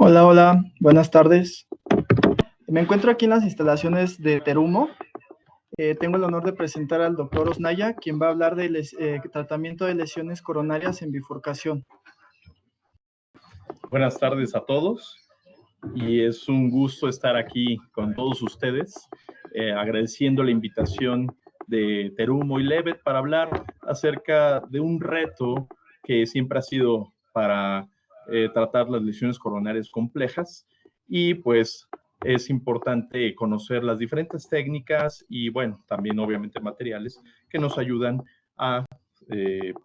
Hola, hola, buenas tardes. Me encuentro aquí en las instalaciones de Terumo. Tengo el honor de presentar al doctor Osnaya, quien va a hablar de tratamiento de lesiones coronarias en bifurcación. Buenas tardes a todos y es un gusto estar aquí con todos ustedes, agradeciendo la invitación de Terumo y Levet para hablar acerca de un reto que siempre ha sido para tratar las lesiones coronarias complejas y pues es importante conocer las diferentes técnicas y bueno, también obviamente materiales que nos ayudan a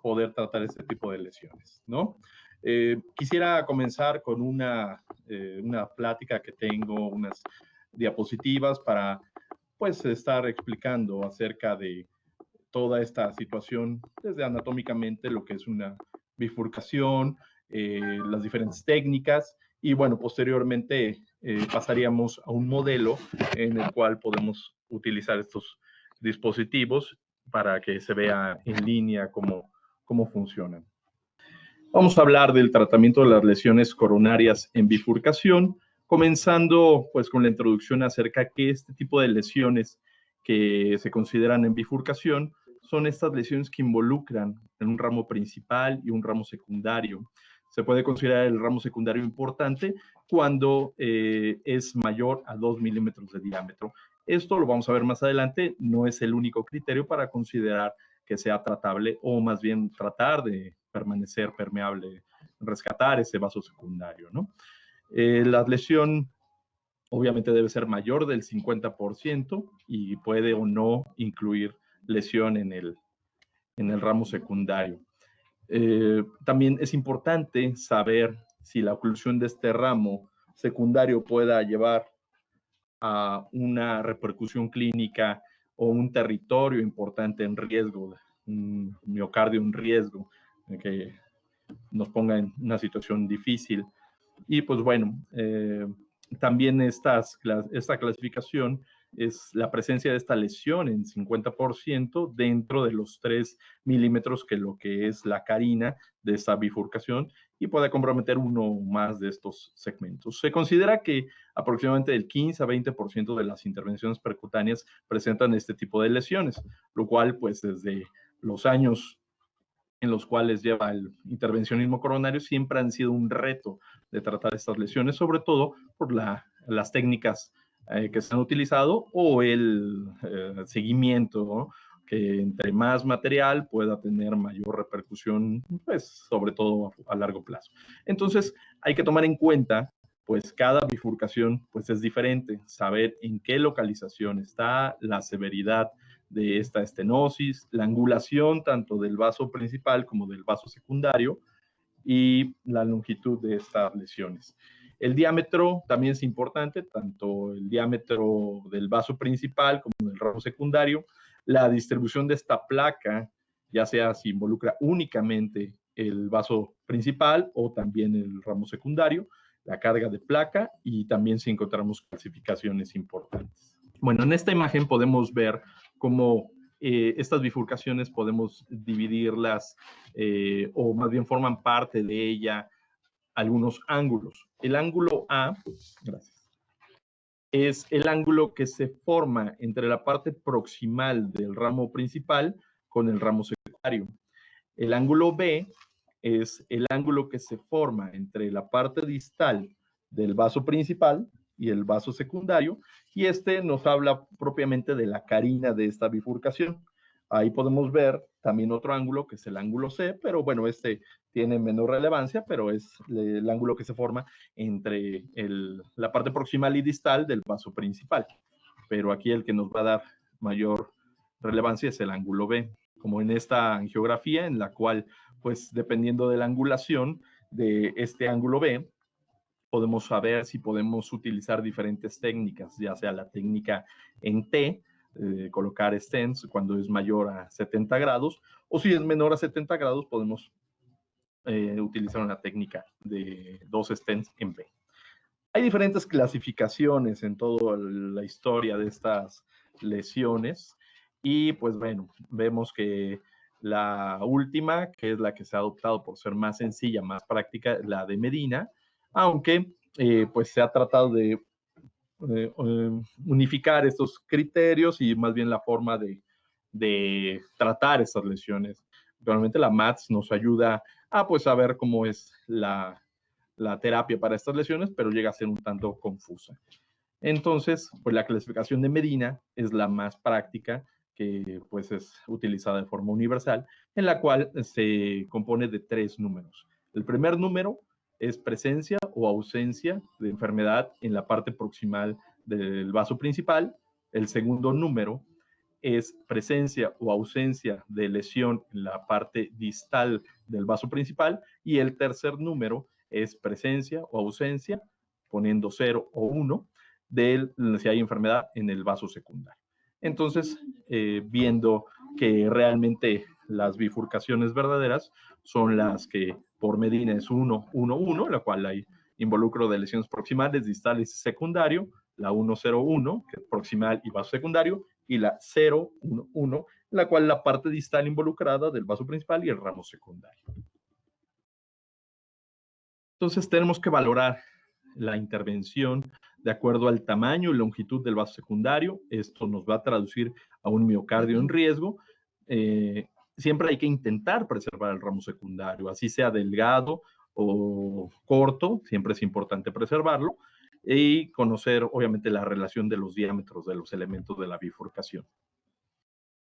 poder tratar este tipo de lesiones, ¿no? Quisiera comenzar con una plática que tengo, unas diapositivas para pues estar explicando acerca de toda esta situación desde anatómicamente lo que es una bifurcación, las diferentes técnicas y bueno, posteriormente pasaríamos a un modelo en el cual podemos utilizar estos dispositivos para que se vea en línea cómo funcionan. Vamos a hablar del tratamiento de las lesiones coronarias en bifurcación, comenzando pues con la introducción acerca de que este tipo de lesiones que se consideran en bifurcación son estas lesiones que involucran en un ramo principal y un ramo secundario. Se puede considerar el ramo secundario importante cuando es mayor a 2 milímetros de diámetro. Esto lo vamos a ver más adelante, no es el único criterio para considerar que sea tratable o más bien tratar de permanecer permeable, rescatar ese vaso secundario, ¿no? La lesión obviamente debe ser mayor del 50% y puede o no incluir lesión en el ramo secundario. También es importante saber si la oclusión de este ramo secundario pueda llevar a una repercusión clínica o un territorio importante en riesgo, un miocardio en riesgo, que nos ponga en una situación difícil. Y pues bueno, también esta clasificación es la presencia de esta lesión en 50% dentro de los 3 milímetros que lo que es la carina de esta bifurcación y puede comprometer uno más de estos segmentos. Se considera que aproximadamente del 15 a 20% de las intervenciones percutáneas presentan este tipo de lesiones, lo cual pues desde los años en los cuales lleva el intervencionismo coronario siempre han sido un reto de tratar estas lesiones, sobre todo por las técnicas que se han utilizado o el seguimiento, ¿no? Que entre más material pueda tener mayor repercusión, pues sobre todo a largo plazo. Entonces hay que tomar en cuenta pues cada bifurcación pues es diferente, saber en qué localización está, la severidad de esta estenosis, la angulación tanto del vaso principal como del vaso secundario y la longitud de estas lesiones. El diámetro también es importante, tanto el diámetro del vaso principal como del ramo secundario, la distribución de esta placa, ya sea si involucra únicamente el vaso principal o también el ramo secundario, la carga de placa y también si encontramos clasificaciones importantes. Bueno, en esta imagen podemos ver cómo estas bifurcaciones podemos dividirlas o más bien forman parte de ella algunos ángulos. El ángulo A, gracias, es el ángulo que se forma entre la parte proximal del ramo principal con el ramo secundario. El ángulo B es el ángulo que se forma entre la parte distal del vaso principal y el vaso secundario, y este nos habla propiamente de la carina de esta bifurcación. Ahí podemos ver también otro ángulo, que es el ángulo C, pero bueno, este tiene menor relevancia, pero es el ángulo que se forma entre la parte proximal y distal del vaso principal. Pero aquí el que nos va a dar mayor relevancia es el ángulo B, como en esta angiografía en la cual, pues dependiendo de la angulación de este ángulo B, podemos saber si podemos utilizar diferentes técnicas, ya sea la técnica en T, colocar stents cuando es mayor a 70 grados, o si es menor a 70 grados, podemos utilizar una técnica de 2 stents en B. Hay diferentes clasificaciones en toda la historia de estas lesiones y pues bueno, vemos que la última, que es la que se ha adoptado por ser más sencilla, más práctica, la de Medina, aunque pues se ha tratado de unificar estos criterios y más bien la forma de tratar estas lesiones. Realmente la MATS nos ayuda a pues saber cómo es la terapia para estas lesiones, pero llega a ser un tanto confusa. Entonces, pues la clasificación de Medina es la más práctica, que pues es utilizada de forma universal, en la cual se compone de 3 números. El primer número es presencia o ausencia de enfermedad en la parte proximal del vaso principal. El segundo número es presencia o ausencia de lesión en la parte distal del vaso principal. Y el tercer número es presencia o ausencia, poniendo 0 o 1, de si hay enfermedad en el vaso secundario. Entonces, viendo que realmente las bifurcaciones verdaderas son las que por Medina es 1, 1, 1, la cual hay involucro de lesiones proximales, distales y secundario, la 1, 0, 1, que es proximal y vaso secundario, y la 0, 1, 1, la cual la parte distal involucrada del vaso principal y el ramo secundario. Entonces tenemos que valorar la intervención de acuerdo al tamaño y longitud del vaso secundario. Esto nos va a traducir a un miocardio en riesgo. Siempre hay que intentar preservar el ramo secundario, así sea delgado o corto, siempre es importante preservarlo y conocer obviamente la relación de los diámetros de los elementos de la bifurcación.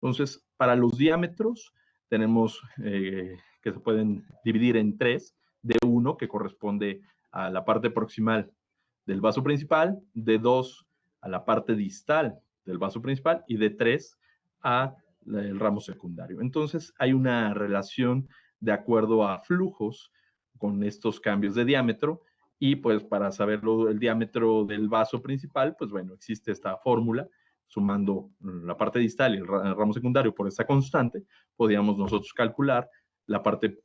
Entonces, para los diámetros tenemos que se pueden dividir en 3, de 1 que corresponde a la parte proximal del vaso principal, de 2 a la parte distal del vaso principal y de 3 al ramo secundario. Entonces, hay una relación de acuerdo a flujos con estos cambios de diámetro y pues para saberlo el diámetro del vaso principal, pues bueno, existe esta fórmula sumando la parte distal y el ramo secundario por esta constante, podríamos nosotros calcular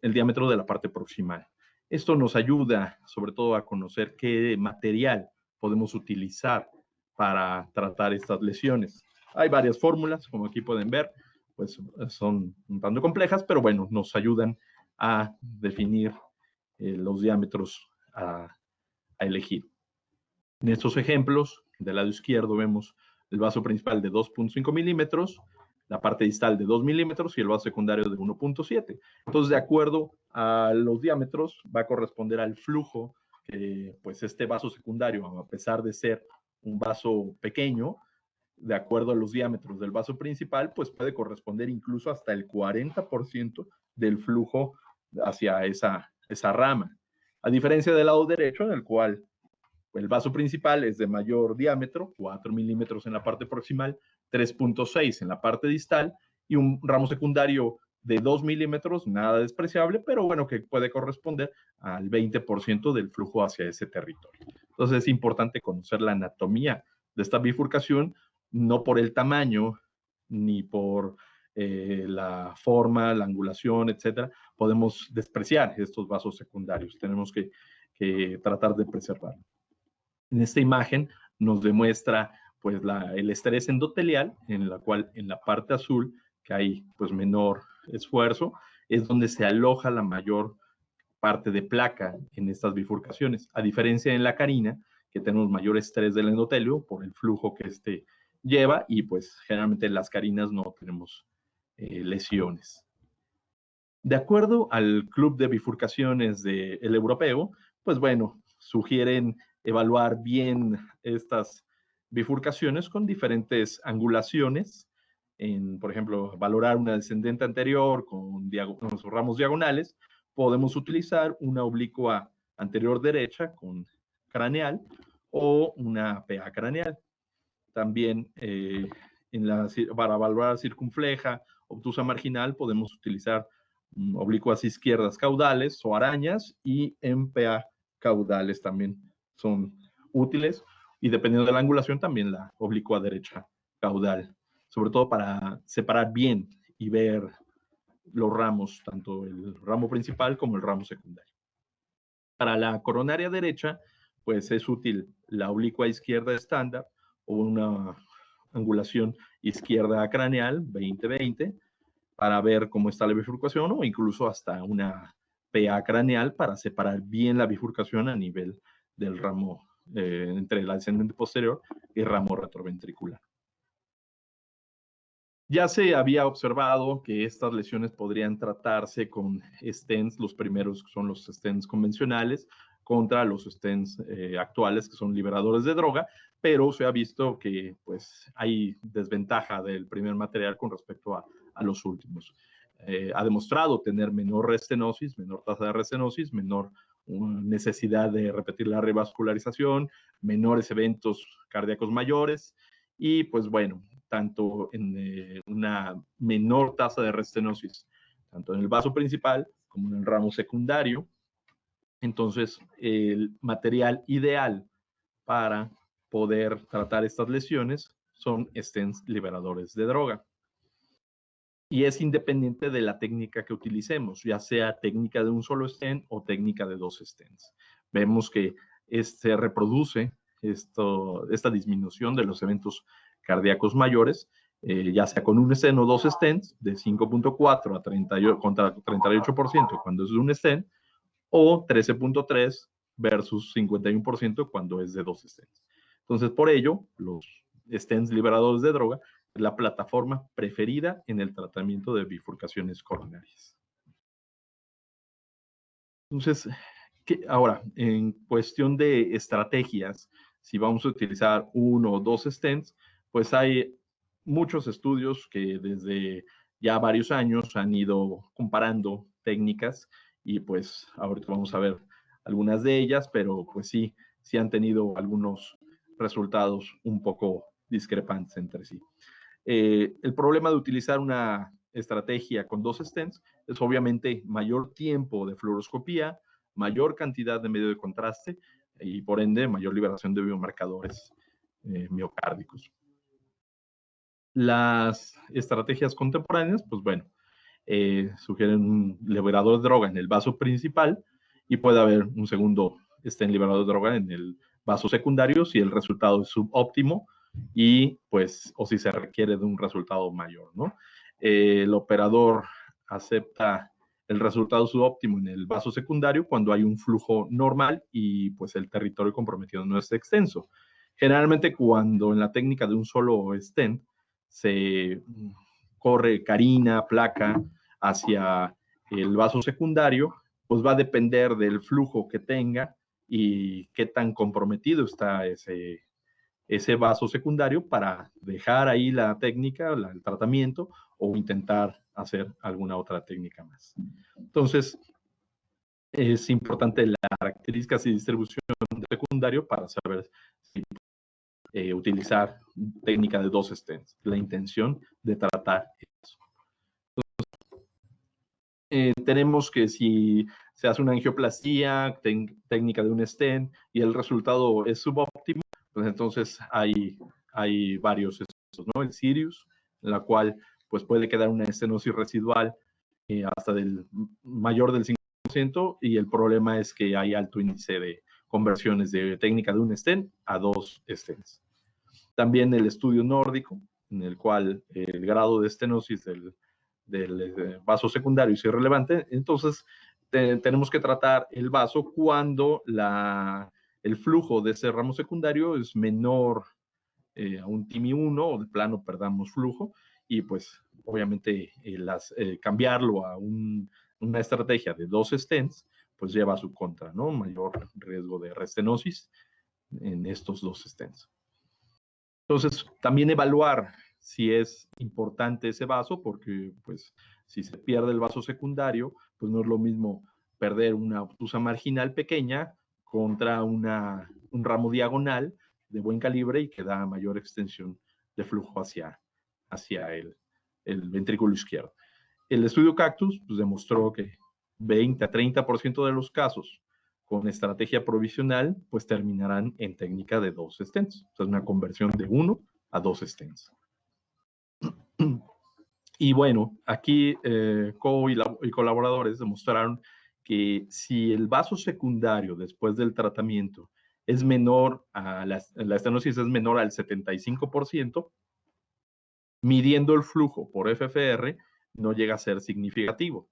el diámetro de la parte proximal. Esto nos ayuda sobre todo a conocer qué material podemos utilizar para tratar estas lesiones. Hay varias fórmulas, como aquí pueden ver, pues son un tanto complejas, pero bueno, nos ayudan a definir los diámetros a elegir. En estos ejemplos, del lado izquierdo vemos el vaso principal de 2.5 milímetros, la parte distal de 2 milímetros y el vaso secundario de 1.7. Entonces, de acuerdo a los diámetros, va a corresponder al flujo que pues este vaso secundario, a pesar de ser un vaso pequeño, de acuerdo a los diámetros del vaso principal, pues puede corresponder incluso hasta el 40% del flujo hacia esa rama. A diferencia del lado derecho, en el cual el vaso principal es de mayor diámetro, 4 milímetros en la parte proximal, 3.6 en la parte distal, y un ramo secundario de 2 milímetros, nada despreciable, pero bueno, que puede corresponder al 20% del flujo hacia ese territorio. Entonces es importante conocer la anatomía de esta bifurcación, no por el tamaño, ni por la forma, la angulación, etcétera, podemos despreciar estos vasos secundarios. Tenemos que tratar de preservarlos. En esta imagen nos demuestra pues el estrés endotelial, en la cual en la parte azul, que hay pues menor esfuerzo, es donde se aloja la mayor parte de placa en estas bifurcaciones, a diferencia en la carina, que tenemos mayor estrés del endotelio por el flujo que este lleva y pues generalmente en las carinas no tenemos lesiones. De acuerdo al Club de Bifurcaciones del Europeo, pues bueno, sugieren evaluar bien estas bifurcaciones con diferentes angulaciones, por ejemplo, valorar una descendente anterior con ramos diagonales, podemos utilizar una oblicua anterior derecha con craneal o una PA craneal. También para valorar circunfleja, obtusa marginal, podemos utilizar oblicuas izquierdas caudales o arañas y MPA caudales también son útiles y dependiendo de la angulación también la oblicua derecha caudal, sobre todo para separar bien y ver los ramos, tanto el ramo principal como el ramo secundario. Para la coronaria derecha, pues es útil la oblicua izquierda estándar o una angulación izquierda craneal 20-20 para ver cómo está la bifurcación o incluso hasta una PA craneal para separar bien la bifurcación a nivel del ramo, entre la descendente posterior y ramo retroventricular. Ya se había observado que estas lesiones podrían tratarse con stents, los primeros son los stents convencionales, contra los stents actuales, que son liberadores de droga, pero se ha visto que pues, hay desventaja del primer material con respecto a los últimos. Ha demostrado tener menor restenosis, menor tasa de restenosis, menor necesidad de repetir la revascularización, menores eventos cardíacos mayores, y pues bueno, tanto en una menor tasa de restenosis, tanto en el vaso principal como en el ramo secundario. Entonces, el material ideal para poder tratar estas lesiones son stents liberadores de droga. Y es independiente de la técnica que utilicemos, ya sea técnica de un solo stent o técnica de 2 stents. Vemos que se reproduce esta disminución de los eventos cardíacos mayores, ya sea con un stent o 2 stents, de 5.4 a 38% cuando es de un stent, o 13.3 versus 51% cuando es de 2 stents. Entonces, por ello, los stents liberadores de droga es la plataforma preferida en el tratamiento de bifurcaciones coronarias. Entonces, ahora, en cuestión de estrategias, si vamos a utilizar 1 o 2 stents, pues hay muchos estudios que desde ya varios años han ido comparando técnicas y pues ahorita vamos a ver algunas de ellas, pero pues sí han tenido algunos resultados un poco discrepantes entre sí. El problema de utilizar una estrategia con 2 stents es obviamente mayor tiempo de fluoroscopía, mayor cantidad de medio de contraste y por ende mayor liberación de biomarcadores miocárdicos. Las estrategias contemporáneas, pues bueno, sugieren un liberador de droga en el vaso principal y puede haber un segundo stent liberador de droga en el vaso secundario si el resultado es subóptimo y pues o si se requiere de un resultado mayor, ¿no? El operador acepta el resultado subóptimo en el vaso secundario cuando hay un flujo normal y pues el territorio comprometido no es extenso. Generalmente cuando en la técnica de un solo stent se corre carina, placa hacia el vaso secundario, pues va a depender del flujo que tenga y qué tan comprometido está ese vaso secundario para dejar ahí la técnica, el tratamiento o intentar hacer alguna otra técnica más. Entonces, es importante las características y distribución de secundario para saber si utilizar técnica de 2 stents, la intención de tratar eso. Tenemos que si se hace una angioplastía, técnica de un stent y el resultado es subóptimo, pues entonces hay varios estos, ¿no? El Sirius, en la cual pues puede quedar una estenosis residual hasta del mayor del 5% y el problema es que hay alto índice de conversiones de técnica de un stent a 2 stents. También el estudio nórdico, en el cual el grado de estenosis del vaso secundario es irrelevante, entonces tenemos que tratar el vaso cuando el flujo de ese ramo secundario es menor a un TIMI-1 o de plano perdamos flujo y pues obviamente cambiarlo a una estrategia de 2 stents pues lleva a su contra, ¿no? Mayor riesgo de restenosis en estos 2 stents. Entonces, también evaluar si es importante ese vaso, porque pues si se pierde el vaso secundario, pues no es lo mismo perder una obtusa marginal pequeña contra un ramo diagonal de buen calibre y que da mayor extensión de flujo hacia el ventrículo izquierdo. El estudio Cactus pues, demostró que 20 a 30% de los casos con estrategia provisional, pues terminarán en técnica de 2 stents. O sea, es una conversión de 1 a 2 stents. Y bueno, aquí Co y colaboradores demostraron que si el vaso secundario después del tratamiento es menor a la estenosis es menor al 75%, midiendo el flujo por FFR no llega a ser significativo.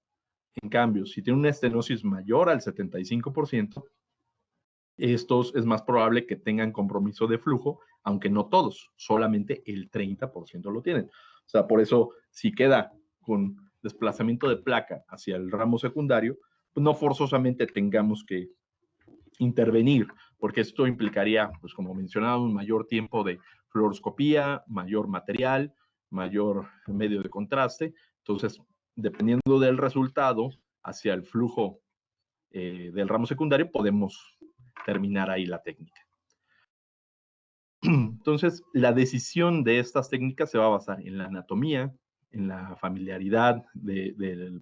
En cambio, si tiene una estenosis mayor al 75%, estos es más probable que tengan compromiso de flujo, aunque no todos, solamente el 30% lo tienen. O sea, por eso, si queda con desplazamiento de placa hacia el ramo secundario, pues no forzosamente tengamos que intervenir, porque esto implicaría, pues como mencionaba, un mayor tiempo de fluoroscopía, mayor material, mayor medio de contraste. Entonces, dependiendo del resultado hacia el flujo del ramo secundario, podemos terminar ahí la técnica. Entonces, la decisión de estas técnicas se va a basar en la anatomía, en la familiaridad de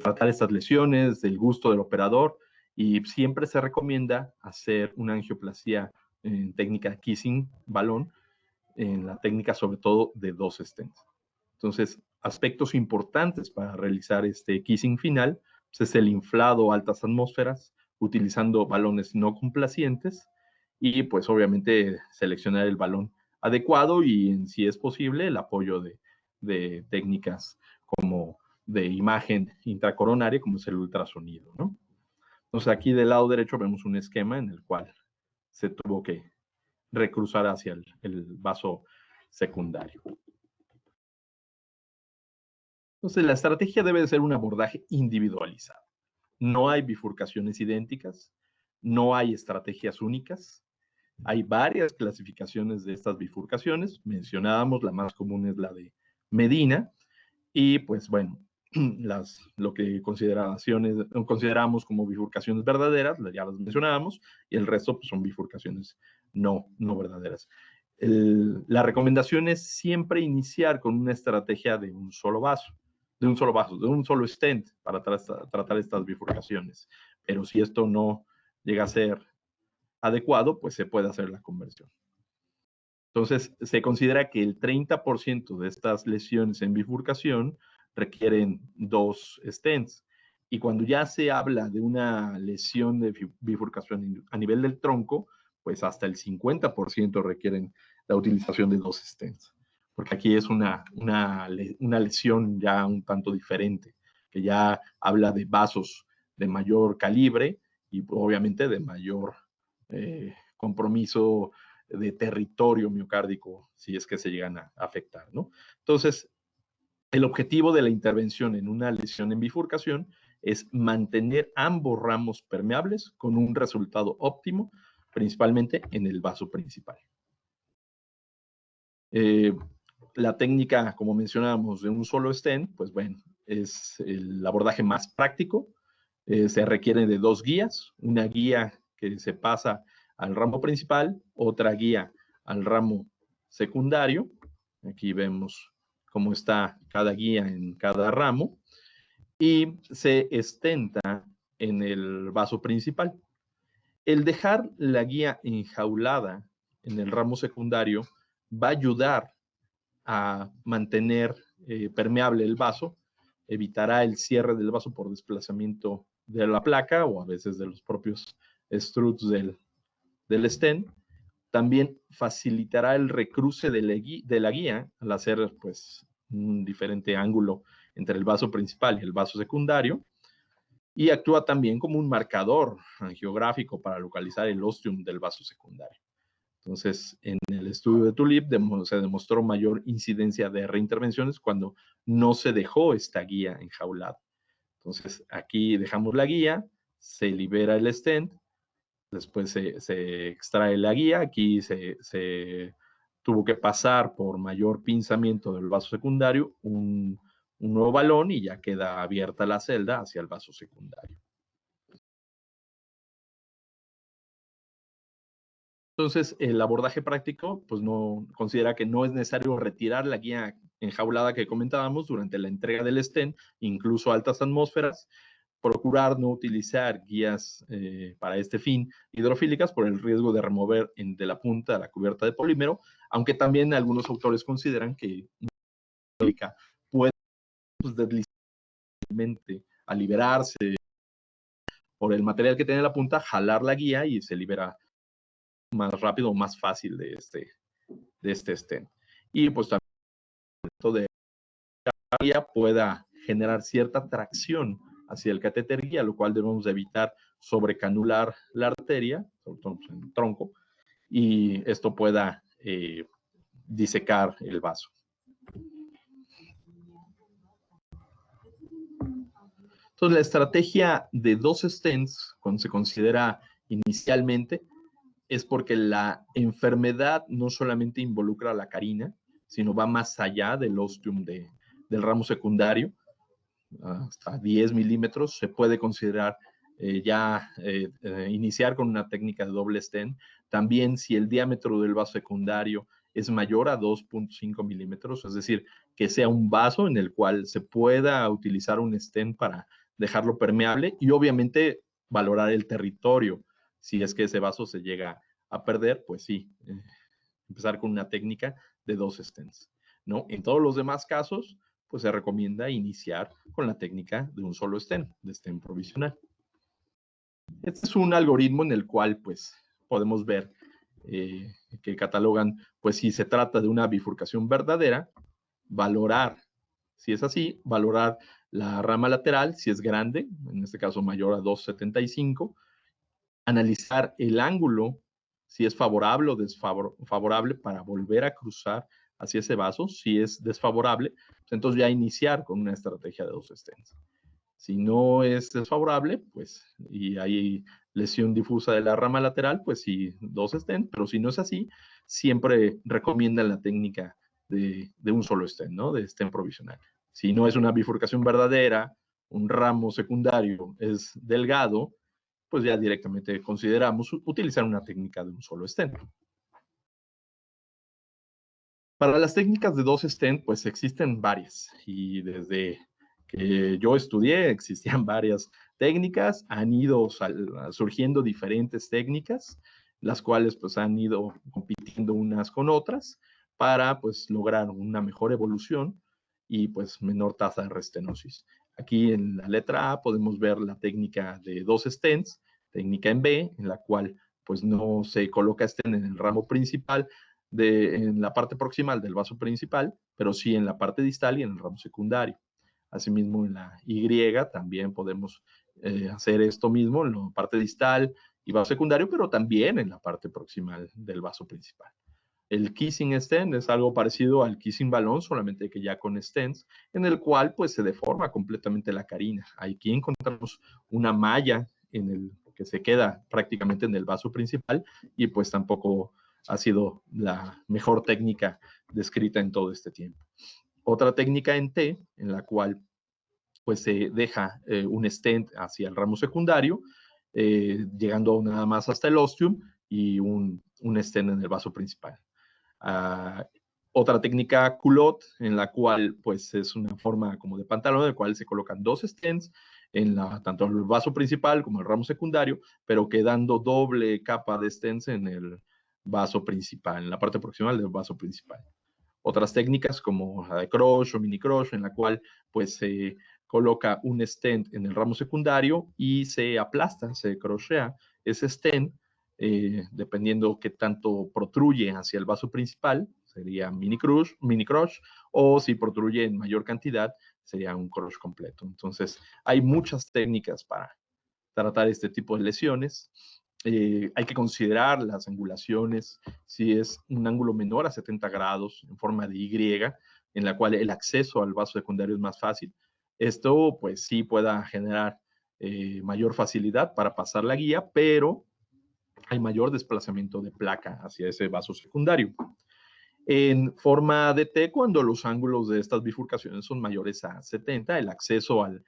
tratar estas lesiones, del gusto del operador, y siempre se recomienda hacer una angioplastia en técnica kissing balón, en la técnica sobre todo de 2 stents. Entonces, aspectos importantes para realizar este kissing final pues es el inflado a altas atmósferas, utilizando balones no complacientes y pues obviamente seleccionar el balón adecuado y si es posible el apoyo de técnicas como de imagen intracoronaria como es el ultrasonido, ¿no? Entonces aquí del lado derecho vemos un esquema en el cual se tuvo que recruzar hacia el vaso secundario. Entonces, la estrategia debe de ser un abordaje individualizado. No hay bifurcaciones idénticas, no hay estrategias únicas. Hay varias clasificaciones de estas bifurcaciones. Mencionábamos, la más común es la de Medina. Y pues bueno, lo que consideramos como bifurcaciones verdaderas, ya las mencionábamos, y el resto pues, son bifurcaciones no verdaderas. La recomendación es siempre iniciar con una estrategia de un solo stent para tratar estas bifurcaciones. Pero si esto no llega a ser adecuado, pues se puede hacer la conversión. Entonces, se considera que el 30% de estas lesiones en bifurcación requieren 2 stents. Y cuando ya se habla de una lesión de bifurcación a nivel del tronco, pues hasta el 50% requieren la utilización de 2 stents. Porque aquí es una lesión ya un tanto diferente, que ya habla de vasos de mayor calibre y obviamente de mayor compromiso de territorio miocárdico si es que se llegan a afectar, ¿no? Entonces, el objetivo de la intervención en una lesión en bifurcación es mantener ambos ramos permeables con un resultado óptimo, principalmente en el vaso principal. La técnica, como mencionábamos, de un solo stent, pues bueno, es el abordaje más práctico. Se requiere de 2 guías, una guía que se pasa al ramo principal, otra guía al ramo secundario. Aquí vemos cómo está cada guía en cada ramo y se estenta en el vaso principal. El dejar la guía enjaulada en el ramo secundario va a ayudar a mantener permeable el vaso, evitará el cierre del vaso por desplazamiento de la placa o a veces de los propios struts del stent. También facilitará el recruce de la guía al hacer pues, un diferente ángulo entre el vaso principal y el vaso secundario y actúa también como un marcador angiográfico para localizar el ostium del vaso secundario. Entonces, en el estudio de TULIP se demostró mayor incidencia de reintervenciones cuando no se dejó esta guía enjaulada. Entonces, aquí dejamos la guía, se libera el stent, después se extrae la guía, aquí se tuvo que pasar por mayor pinzamiento del vaso secundario, un nuevo balón y ya queda abierta la celda hacia el vaso secundario. Entonces, el abordaje práctico, pues no considera que no es necesario retirar la guía enjaulada que comentábamos durante la entrega del stent, incluso a altas atmósferas, procurar no utilizar guías para este fin hidrofílicas por el riesgo de remover de la punta la cubierta de polímero, aunque también algunos autores consideran que puede pues, deslizarse a liberarse por el material que tiene la punta, jalar la guía y se libera más rápido o más fácil de este stent. Y pues también de la guía pueda generar cierta tracción hacia el catéter guía, lo cual debemos de evitar sobrecanular la arteria, sobre todo en el tronco, y esto pueda disecar el vaso. Entonces, la estrategia de 2 stents, cuando se considera inicialmente, es porque la enfermedad no solamente involucra a la carina, sino va más allá del ostium del ramo secundario, hasta 10 milímetros. Se puede considerar iniciar con una técnica de doble stent. También si el diámetro del vaso secundario es mayor a 2.5 milímetros, es decir, que sea un vaso en el cual se pueda utilizar un stent para dejarlo permeable y obviamente valorar el territorio. Si es que ese vaso se llega a perder, pues sí, empezar con una técnica de 2 stents, ¿no? En todos los demás casos, pues se recomienda iniciar con la técnica de un solo stent, de stent provisional. Este es un algoritmo en el cual, pues, podemos ver que catalogan, pues, si se trata de una bifurcación verdadera, valorar, si es así, valorar la rama lateral, si es grande, en este caso mayor a 2.75, analizar el ángulo, si es favorable o desfavorable para volver a cruzar hacia ese vaso. Si es desfavorable, pues entonces ya iniciar con una estrategia de 2 stents. Si no es desfavorable, pues, y hay lesión difusa de la rama lateral, pues sí, 2 stents, pero si no es así, siempre recomiendan la técnica de un solo stent, ¿no? De stent provisional. Si no es una bifurcación verdadera, un ramo secundario es delgado, pues ya directamente consideramos utilizar una técnica de un solo stent. Para las técnicas de 2 stent, pues existen varias, y desde que yo estudié existían varias técnicas, han ido surgiendo diferentes técnicas, las cuales pues han ido compitiendo unas con otras para pues lograr una mejor evolución y pues menor tasa de restenosis. Aquí en la letra A podemos ver la técnica de 2 stents, técnica en B, en la cual pues no se coloca stent en el ramo principal, en la parte proximal del vaso principal, pero sí en la parte distal y en el ramo secundario. Asimismo, en la Y también podemos hacer esto mismo en la parte distal y vaso secundario, pero también en la parte proximal del vaso principal. El kissing stent es algo parecido al kissing balón, solamente que ya con stents, en el cual pues se deforma completamente la carina. Aquí encontramos una malla que se queda prácticamente en el vaso principal y pues tampoco ha sido la mejor técnica descrita en todo este tiempo. Otra técnica en T, en la cual pues se deja un stent hacia el ramo secundario, llegando nada más hasta el ostium y un stent en el vaso principal. Otra técnica culotte, en la cual pues es una forma como de pantalón, en el cual se colocan 2 stents tanto en el vaso principal como el ramo secundario, pero quedando doble capa de stents en el vaso principal, en la parte proximal del vaso principal. Otras técnicas como la de Crush o mini Crush, en la cual pues se coloca un stent en el ramo secundario y se aplasta, se crochea ese stent, dependiendo qué tanto protruye hacia el vaso principal, sería mini crush, o si protruye en mayor cantidad, sería un crush completo. Entonces, hay muchas técnicas para tratar este tipo de lesiones. Hay que considerar las angulaciones, si es un ángulo menor a 70 grados en forma de Y, en la cual el acceso al vaso secundario es más fácil. Esto pues sí pueda generar mayor facilidad para pasar la guía, pero hay mayor desplazamiento de placa hacia ese vaso secundario. En forma de T, cuando los ángulos de estas bifurcaciones son mayores a 70, el acceso al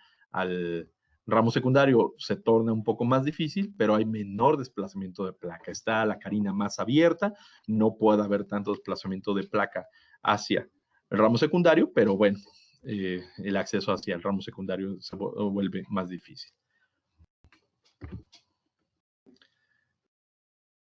ramo secundario se torna un poco más difícil, pero hay menor desplazamiento de placa. Está la carina más abierta, no puede haber tanto desplazamiento de placa hacia el ramo secundario, pero bueno, el acceso hacia el ramo secundario se vuelve más difícil.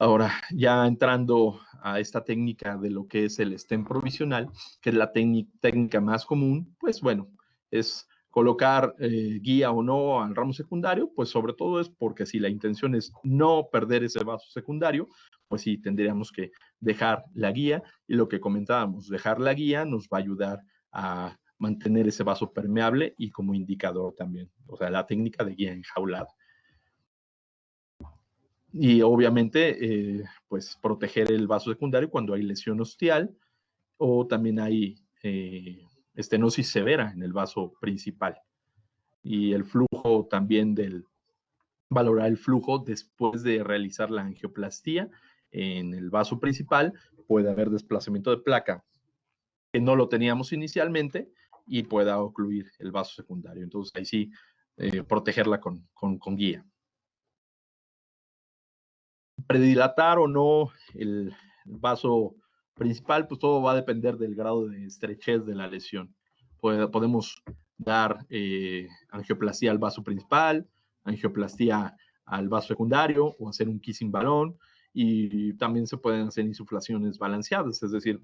Ahora, ya entrando a esta técnica de lo que es el stent provisional, que es la técnica más común, pues bueno, es colocar guía o no al ramo secundario, pues sobre todo es porque si la intención es no perder ese vaso secundario, pues sí tendríamos que dejar la guía, y lo que comentábamos, dejar la guía nos va a ayudar a mantener ese vaso permeable y como indicador también, o sea, la técnica de guía enjaulada. Y obviamente, pues proteger el vaso secundario cuando hay lesión ostial o también hay estenosis severa en el vaso principal. Y el flujo también valorar el flujo después de realizar la angioplastía en el vaso principal. Puede haber desplazamiento de placa que no lo teníamos inicialmente y pueda ocluir el vaso secundario. Entonces ahí sí, protegerla con guía. Predilatar o no el vaso principal, pues todo va a depender del grado de estrechez de la lesión. Podemos dar angioplastía al vaso principal, angioplastía al vaso secundario o hacer un kissing balón, y también se pueden hacer insuflaciones balanceadas, es decir,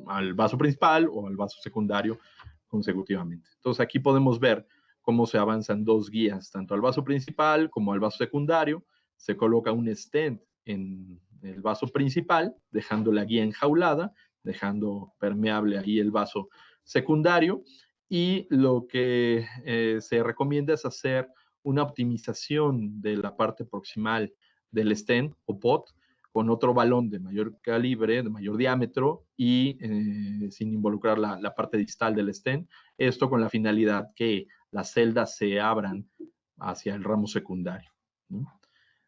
al vaso principal o al vaso secundario consecutivamente. Entonces aquí podemos ver cómo se avanzan dos guías, tanto al vaso principal como al vaso secundario. Se coloca un stent en el vaso principal, dejando la guía enjaulada, dejando permeable ahí el vaso secundario, y lo que se recomienda es hacer una optimización de la parte proximal del stent o pot con otro balón de mayor calibre, de mayor diámetro y sin involucrar la parte distal del stent. Esto con la finalidad que las celdas se abran hacia el ramo secundario, ¿no?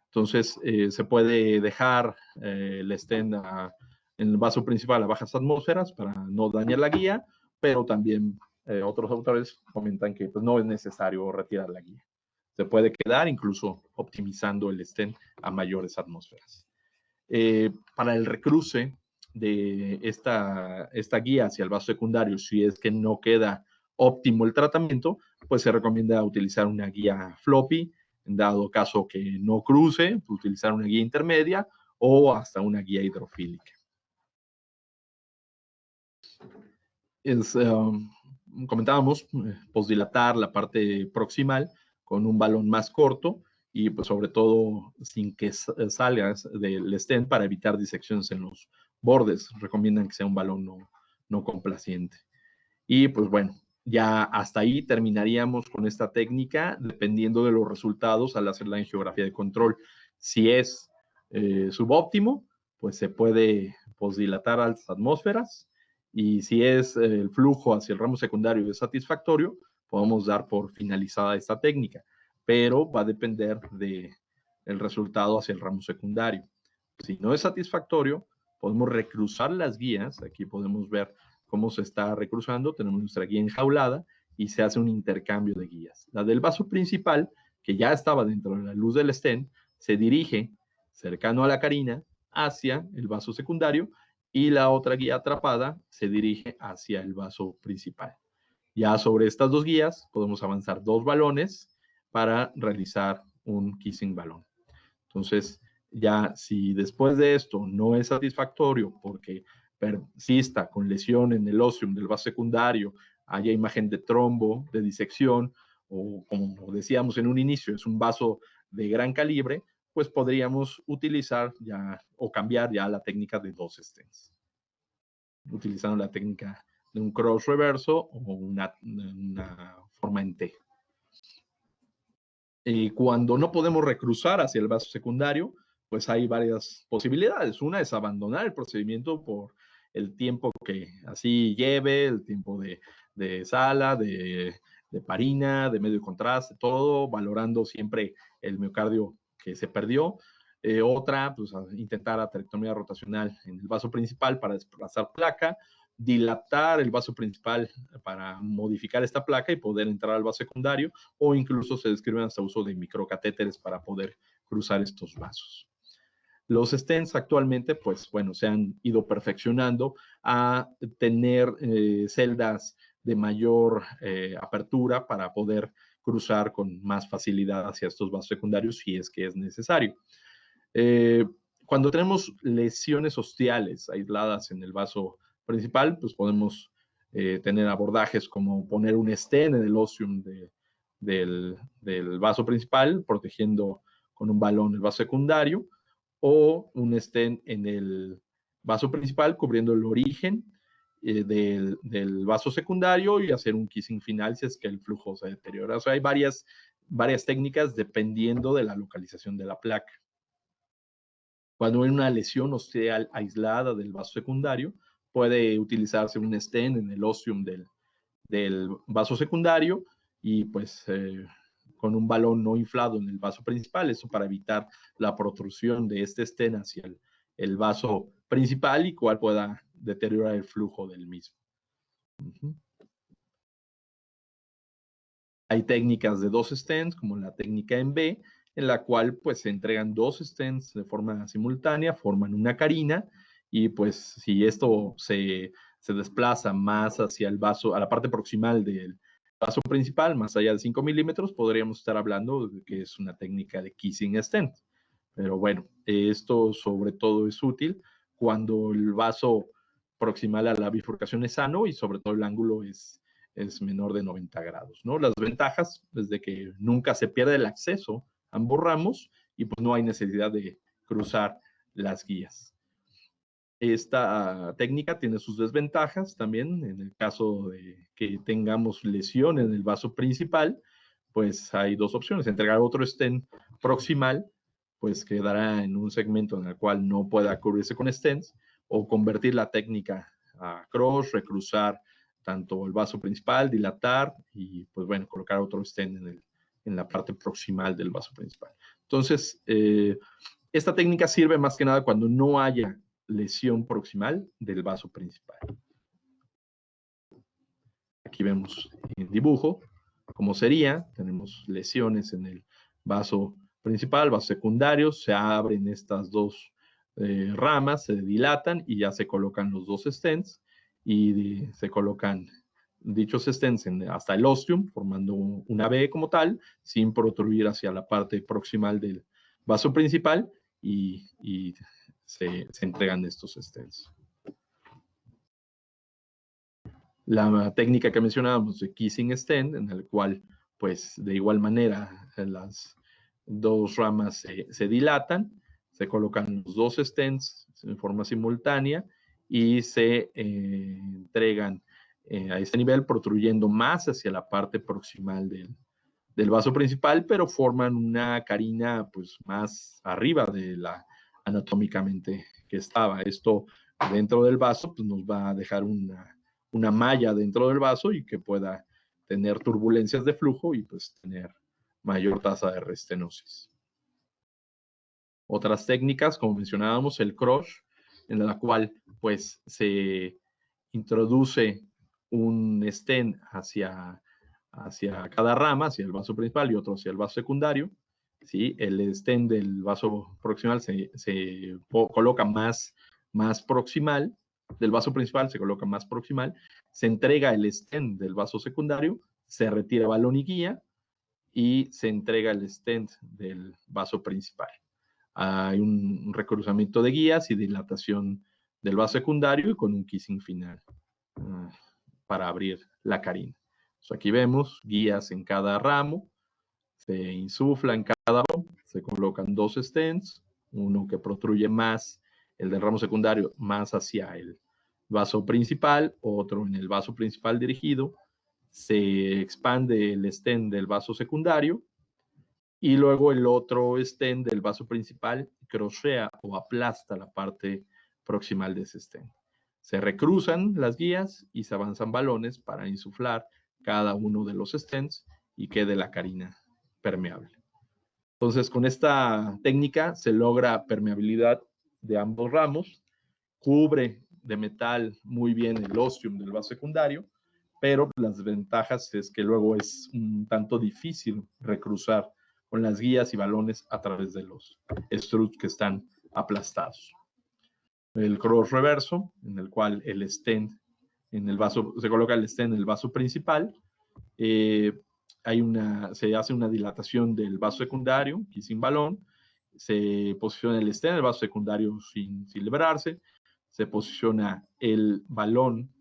Entonces, se puede dejar el stent en el vaso principal a bajas atmósferas para no dañar la guía, pero también otros autores comentan que pues, no es necesario retirar la guía. Se puede quedar incluso optimizando el stent a mayores atmósferas. Para el recruce de esta guía hacia el vaso secundario, si es que no queda óptimo el tratamiento, pues se recomienda utilizar una guía floppy, en dado caso que no cruce, utilizar una guía intermedia o hasta una guía hidrofílica. Comentábamos, posdilatar la parte proximal con un balón más corto y pues sobre todo sin que salgas del stent para evitar disecciones en los bordes. Recomiendan que sea un balón no complaciente. Y pues bueno, ya hasta ahí terminaríamos con esta técnica, dependiendo de los resultados al hacer la angiografía de control. Si es subóptimo, pues se puede posdilatar a altas atmósferas, y si es el flujo hacia el ramo secundario es satisfactorio, podemos dar por finalizada esta técnica, pero va a depender del resultado hacia el ramo secundario. Si no es satisfactorio, podemos recruzar las guías. Aquí podemos ver cómo se está recruzando. Tenemos nuestra guía enjaulada y se hace un intercambio de guías. La del vaso principal, que ya estaba dentro de la luz del stent, se dirige cercano a la carina hacia el vaso secundario, y la otra guía atrapada se dirige hacia el vaso principal. Ya sobre estas dos guías podemos avanzar dos balones para realizar un kissing balón. Entonces, ya si después de esto no es satisfactorio porque persista con lesión en el óseum del vaso secundario, haya imagen de trombo, de disección, o como decíamos en un inicio, es un vaso de gran calibre, pues podríamos utilizar ya o cambiar ya la técnica de dos stents, utilizando la técnica de un cross reverso o una forma en T. Cuando no podemos recruzar hacia el vaso secundario, pues hay varias posibilidades. Una es abandonar el procedimiento por el tiempo que así lleve, el tiempo de sala, de parina, de medio contraste, todo valorando siempre el miocardio que se perdió. Otra, pues intentar aterectomía rotacional en el vaso principal para desplazar placa, dilatar el vaso principal para modificar esta placa y poder entrar al vaso secundario, o incluso se describen hasta uso de microcatéteres para poder cruzar estos vasos. Los stents actualmente, pues bueno, se han ido perfeccionando a tener celdas de mayor apertura para poder cruzar con más facilidad hacia estos vasos secundarios si es que es necesario. Cuando tenemos lesiones ostiales aisladas en el vaso principal, pues podemos tener abordajes como poner un stent en el óseum del vaso principal, protegiendo con un balón el vaso secundario, o un stent en el vaso principal, cubriendo el origen del vaso secundario y hacer un kissing final si es que el flujo se deteriora. O sea, hay varias técnicas dependiendo de la localización de la placa. Cuando hay una lesión osteal aislada del vaso secundario, puede utilizarse un stent en el ostium del vaso secundario y pues con un balón no inflado en el vaso principal, eso para evitar la protrusión de este stent hacia el vaso principal y cual pueda deteriorar el flujo del mismo. Hay técnicas de 2 stents, como la técnica en B, en la cual pues se entregan 2 stents de forma simultánea, forman una carina, y pues si esto se desplaza más hacia el vaso, a la parte proximal del vaso principal, más allá de 5 milímetros, podríamos estar hablando de que es una técnica de kissing stent. Pero bueno, esto sobre todo es útil cuando el vaso proximal a la bifurcación es sano y sobre todo el ángulo es menor de 90 grados, ¿no? Las ventajas es de que nunca se pierde el acceso a ambos ramos y pues no hay necesidad de cruzar las guías. Esta técnica tiene sus desventajas también. En el caso de que tengamos lesión en el vaso principal, pues hay 2 opciones: entregar otro stent proximal, pues quedará en un segmento en el cual no pueda cubrirse con stents, o convertir la técnica a cross, recruzar tanto el vaso principal, dilatar y pues bueno, colocar otro stent en la parte proximal del vaso principal. Entonces, esta técnica sirve más que nada cuando no haya lesión proximal del vaso principal. Aquí vemos en dibujo cómo sería. Tenemos lesiones en el vaso principal, vaso secundario, se abren estas 2 ramas, se dilatan y ya se colocan los 2 stents y se colocan dichos stents hasta el ostium, formando una B como tal, sin protruir hacia la parte proximal del vaso principal y se entregan estos stents. La técnica que mencionábamos de kissing stent, en el cual pues de igual manera las 2 ramas se dilatan, se colocan los 2 stents en forma simultánea y se entregan a ese nivel, protruyendo más hacia la parte proximal del vaso principal, pero forman una carina pues más arriba de la anatómicamente que estaba. Esto dentro del vaso pues nos va a dejar una malla dentro del vaso y que pueda tener turbulencias de flujo y pues tener mayor tasa de restenosis. Otras técnicas, como mencionábamos, el crush, en la cual pues se introduce un stent hacia cada rama, hacia el vaso principal y otro hacia el vaso secundario. ¿Sí? El stent del vaso proximal se coloca más proximal, del vaso principal se coloca más proximal, se entrega el stent del vaso secundario, se retira balón y guía y se entrega el stent del vaso principal. Hay un recruzamiento de guías y dilatación del vaso secundario y con un kissing final para abrir la carina. Aquí vemos guías en cada ramo, se insufla en cada ramo, se colocan 2 stents, uno que protruye más, el del ramo secundario, más hacia el vaso principal, otro en el vaso principal dirigido, se expande el stent del vaso secundario y luego el otro stent del vaso principal crochea o aplasta la parte proximal de ese stent. Se recruzan las guías y se avanzan balones para insuflar cada uno de los stents y quede la carina permeable. Entonces, con esta técnica se logra permeabilidad de ambos ramos, cubre de metal muy bien el ostium del vaso secundario, pero las ventajas es que luego es un tanto difícil recruzar con las guías y balones a través de los struts que están aplastados. El cross reverso, en el cual el stent en el vaso, se coloca el stent en el vaso principal, se hace una dilatación del vaso secundario y sin balón, se posiciona el stent en el vaso secundario sin liberarse, se posiciona el balón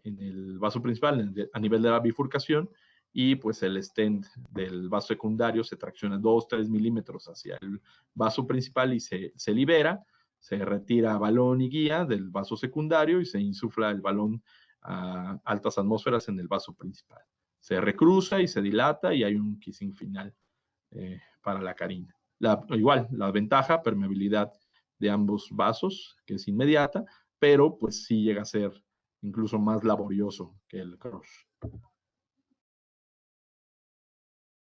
en el vaso principal a nivel de la bifurcación y pues el stent del vaso secundario se tracciona 2-3 milímetros hacia el vaso principal y se libera, se retira balón y guía del vaso secundario y se insufla el balón a altas atmósferas en el vaso principal. Se recruza y se dilata y hay un kissing final para la carina. Igual, la ventaja, permeabilidad de ambos vasos, que es inmediata, pero pues sí llega a ser incluso más laborioso que el crush.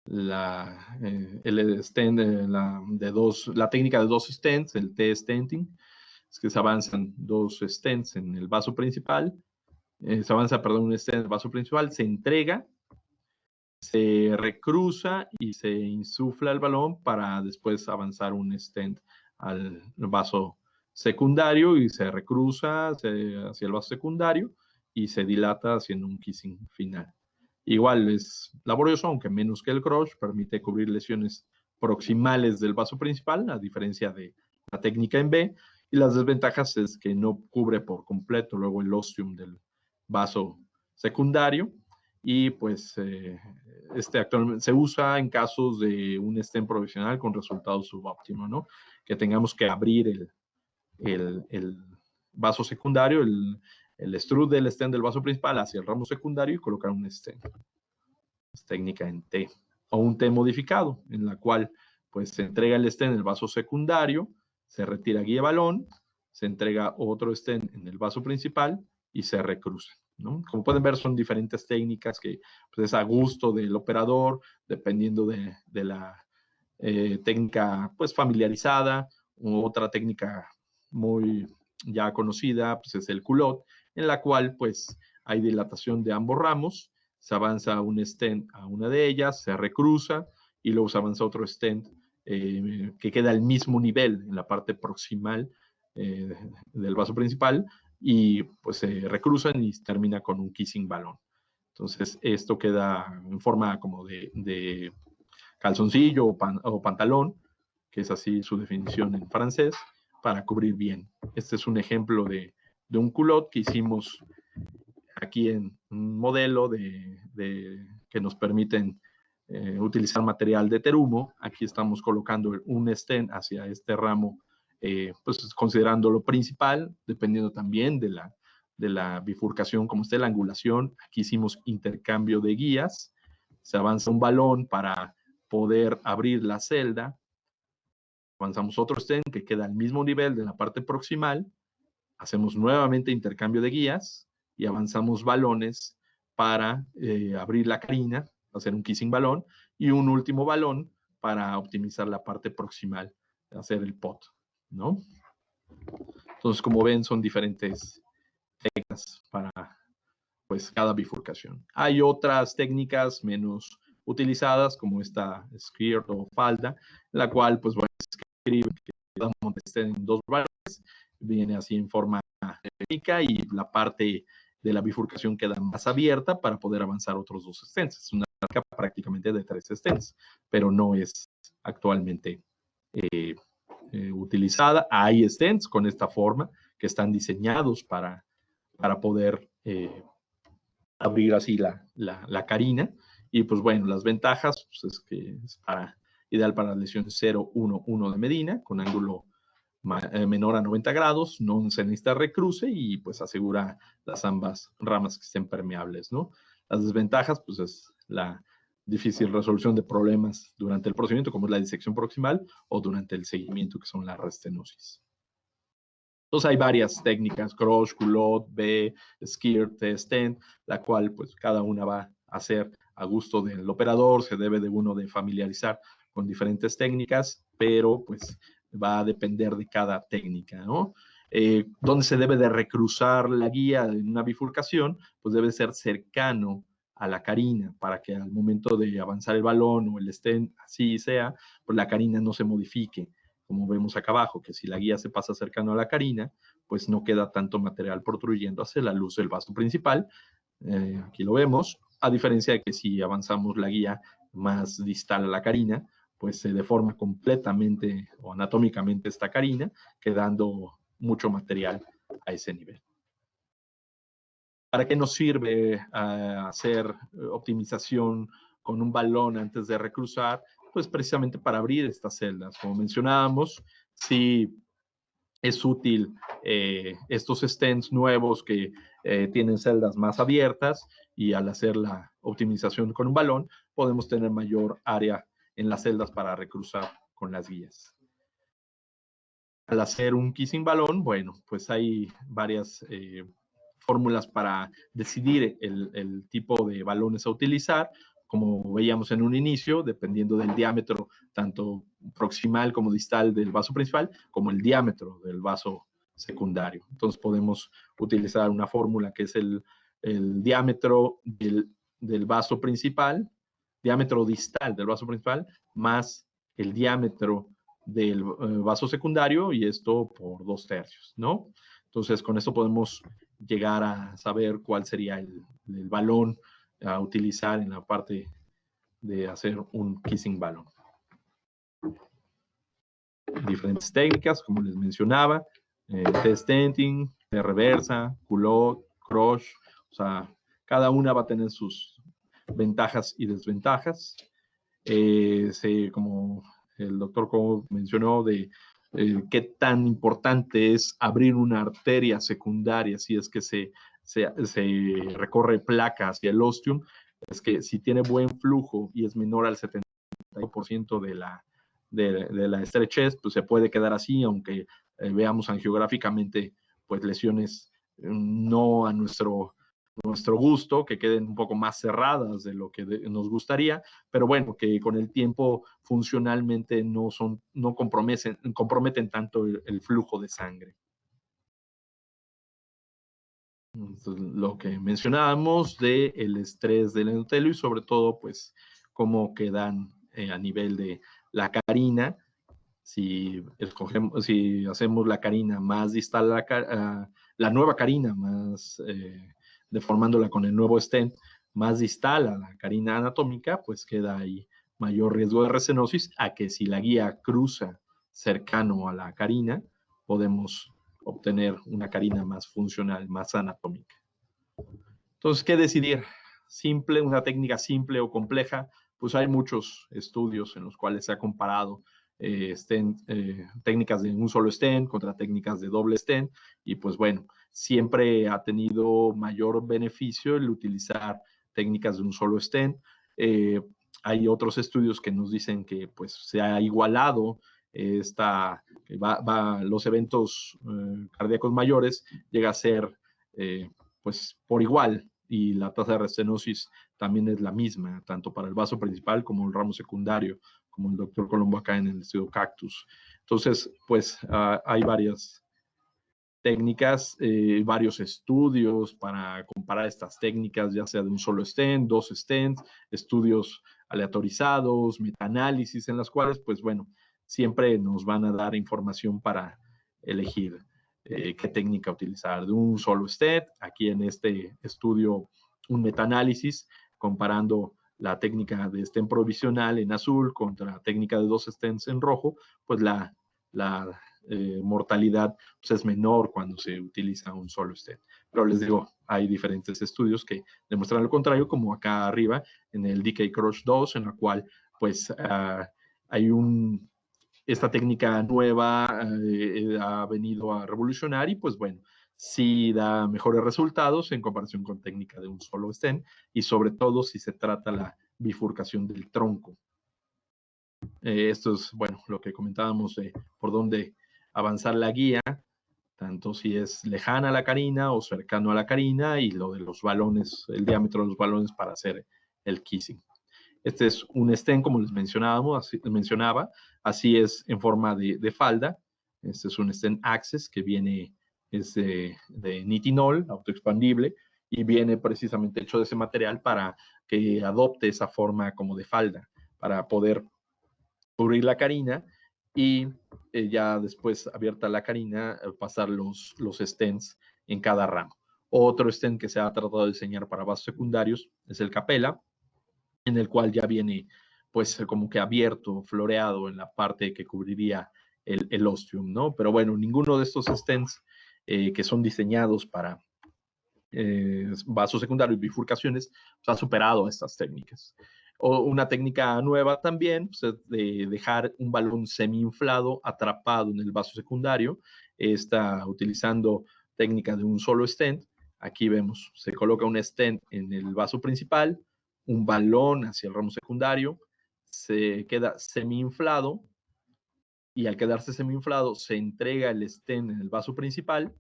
El stent, la técnica de 2 stents, el T-stenting, es que se avanzan 2 stents en el vaso principal, se avanza, perdón, un stent en el vaso principal, se entrega, se recruza y se insufla el balón para después avanzar un stent al vaso secundario y se recruza hacia el vaso secundario y se dilata haciendo un kissing final. Igual es laborioso, aunque menos que el crush, permite cubrir lesiones proximales del vaso principal, a diferencia de la técnica en B, y las desventajas es que no cubre por completo luego el ostium del vaso secundario, y pues actualmente se usa en casos de un stent provisional con resultados subóptimos, ¿no? Que tengamos que abrir el vaso secundario, el strut del stent del vaso principal hacia el ramo secundario y colocar un stent. Es técnica en T. O un T modificado, en la cual pues se entrega el stent en el vaso secundario, se retira guía balón, se entrega otro stent en el vaso principal y se recruza, ¿no? Como pueden ver, son diferentes técnicas que pues, es a gusto del operador, dependiendo de la técnica pues familiarizada. Otra técnica muy ya conocida pues es el culot, en la cual pues hay dilatación de ambos ramos, se avanza un stent a una de ellas, se recruza y luego se avanza otro stent que queda al mismo nivel en la parte proximal del vaso principal y pues se recruzan y termina con un kissing balón. Entonces esto queda en forma como de calzoncillo o pantalón, que es así su definición en francés, para cubrir bien. Este es un ejemplo de un culot que hicimos aquí en un modelo que nos permiten utilizar material de terumo. Aquí estamos colocando un stent hacia este ramo, pues considerando lo principal, dependiendo también de la bifurcación, como esté la angulación. Aquí hicimos intercambio de guías, se avanza un balón para poder abrir la celda, avanzamos otro stent que queda al mismo nivel de la parte proximal, hacemos nuevamente intercambio de guías y avanzamos balones para abrir la carina, hacer un kissing balón, y un último balón para optimizar la parte proximal, hacer el pot, ¿no? Entonces, como ven, son diferentes técnicas para pues cada bifurcación. Hay otras técnicas menos utilizadas, como esta skirt o falda, la cual pues bueno, escribe que estén en 2 balones, viene así en forma técnica y la parte de la bifurcación queda más abierta para poder avanzar otros 2 stents. Es una marca prácticamente de 3 stents, pero no es actualmente utilizada. Hay stents con esta forma que están diseñados para poder abrir así la carina. Y pues bueno, las ventajas pues, es que es ideal para lesiones 0, 1, 1 de medina, con ángulo menor a 90 grados, no se necesita recruce y pues asegura las ambas ramas que estén permeables, ¿no? Las desventajas, pues es la difícil resolución de problemas durante el procedimiento, como es la disección proximal, o durante el seguimiento, que son la restenosis. Entonces hay varias técnicas, crush, culot, B, skirt, stent, la cual pues cada una va a ser a gusto del operador, se debe de uno de familiarizar con diferentes técnicas, pero pues va a depender de cada técnica, ¿no? Donde se debe de recruzar la guía en una bifurcación, pues debe ser cercano a la carina para que al momento de avanzar el balón o el stent así sea, pues la carina no se modifique, como vemos acá abajo, que si la guía se pasa cercano a la carina, pues no queda tanto material protruyendo hacia la luz del vaso principal. Aquí lo vemos, a diferencia de que si avanzamos la guía más distal a la carina, pues se deforma completamente o anatómicamente esta carina, quedando mucho material a ese nivel. ¿Para qué nos sirve hacer optimización con un balón antes de recruzar? Pues precisamente para abrir estas celdas. Como mencionábamos, si es útil estos stents nuevos que tienen celdas más abiertas, y al hacer la optimización con un balón podemos tener mayor área en las celdas para recruzar con las guías. Al hacer un kissing balón, bueno, pues hay varias fórmulas para decidir el tipo de balones a utilizar. Como veíamos en un inicio, dependiendo del diámetro tanto proximal como distal del vaso principal, como el diámetro del vaso secundario. Entonces podemos utilizar una fórmula que es el diámetro del vaso principal, diámetro distal del vaso principal, más el diámetro del vaso secundario, y esto por 2/3, ¿no? Entonces, con esto podemos llegar a saber cuál sería el balón a utilizar en la parte de hacer un kissing balón. Diferentes técnicas, como les mencionaba, T-stenting, T-reversa, culot, crush, o sea, cada una va a tener sus ventajas y desventajas. Como el doctor mencionó, de qué tan importante es abrir una arteria secundaria si es que se recorre placa hacia el ostium. Es que si tiene buen flujo y es menor al 70% de la estrechez, pues se puede quedar así, aunque veamos angiográficamente pues lesiones no a nuestro gusto, que queden un poco más cerradas de lo que nos gustaría, pero bueno, que con el tiempo funcionalmente no comprometen tanto el flujo de sangre. Entonces, lo que mencionábamos del estrés del endotelio, y sobre todo pues cómo quedan a nivel de la carina. Si hacemos la carina más distal, la nueva carina más deformándola con el nuevo stent más distal a la carina anatómica, pues queda ahí mayor riesgo de restenosis, a que si la guía cruza cercano a la carina, podemos obtener una carina más funcional, más anatómica. Entonces, ¿qué decidir? ¿Simple, una técnica simple o compleja? Pues hay muchos estudios en los cuales se ha comparado técnicas de un solo stent contra técnicas de doble stent, y pues bueno, siempre ha tenido mayor beneficio el utilizar técnicas de un solo stent. Hay otros estudios que nos dicen que pues se ha igualado los eventos cardíacos mayores, llega a ser pues por igual, y la tasa de restenosis también es la misma, tanto para el vaso principal como el ramo secundario, como el doctor Colombo acá en el estudio Cactus. Entonces, pues hay varias técnicas, varios estudios para comparar estas técnicas, ya sea de un solo stent, dos stents, estudios aleatorizados, metaanálisis, en las cuales, pues bueno, siempre nos van a dar información para elegir qué técnica utilizar. De un solo stent, aquí en este estudio, un metaanálisis comparando la técnica de stent provisional en azul contra la técnica de dos stents en rojo, pues la mortalidad pues es menor cuando se utiliza un solo stent. Pero les digo, hay diferentes estudios que demuestran lo contrario, como acá arriba en el DK Crush 2, en la cual pues hay esta técnica nueva ha venido a revolucionar, y pues bueno, sí da mejores resultados en comparación con técnica de un solo stent, y sobre todo si se trata la bifurcación del tronco. Esto es, bueno, lo que comentábamos de por dónde avanzar la guía, tanto si es lejana a la carina o cercano a la carina, y lo de los balones, el diámetro de los balones para hacer el kissing. Este es un stent, como les mencionaba, así es en forma de falda. Este es un stent Access que viene de nitinol, autoexpandible, y viene precisamente hecho de ese material para que adopte esa forma como de falda, para poder cubrir la carina, y ya después, abierta la carina, pasar los stents en cada ramo. Otro stent que se ha tratado de diseñar para vasos secundarios es el Capella, en el cual ya viene pues como que abierto, floreado en la parte que cubriría el ostium, ¿no? Pero bueno, ninguno de estos stents que son diseñados para vasos secundarios y bifurcaciones pues, ha superado estas técnicas. O una técnica nueva también, pues, de dejar un balón semi-inflado atrapado en el vaso secundario, está utilizando técnica de un solo stent. Aquí vemos, se coloca un stent en el vaso principal, un balón hacia el ramo secundario, se queda semi-inflado, y al quedarse semi-inflado se entrega el stent en el vaso principal,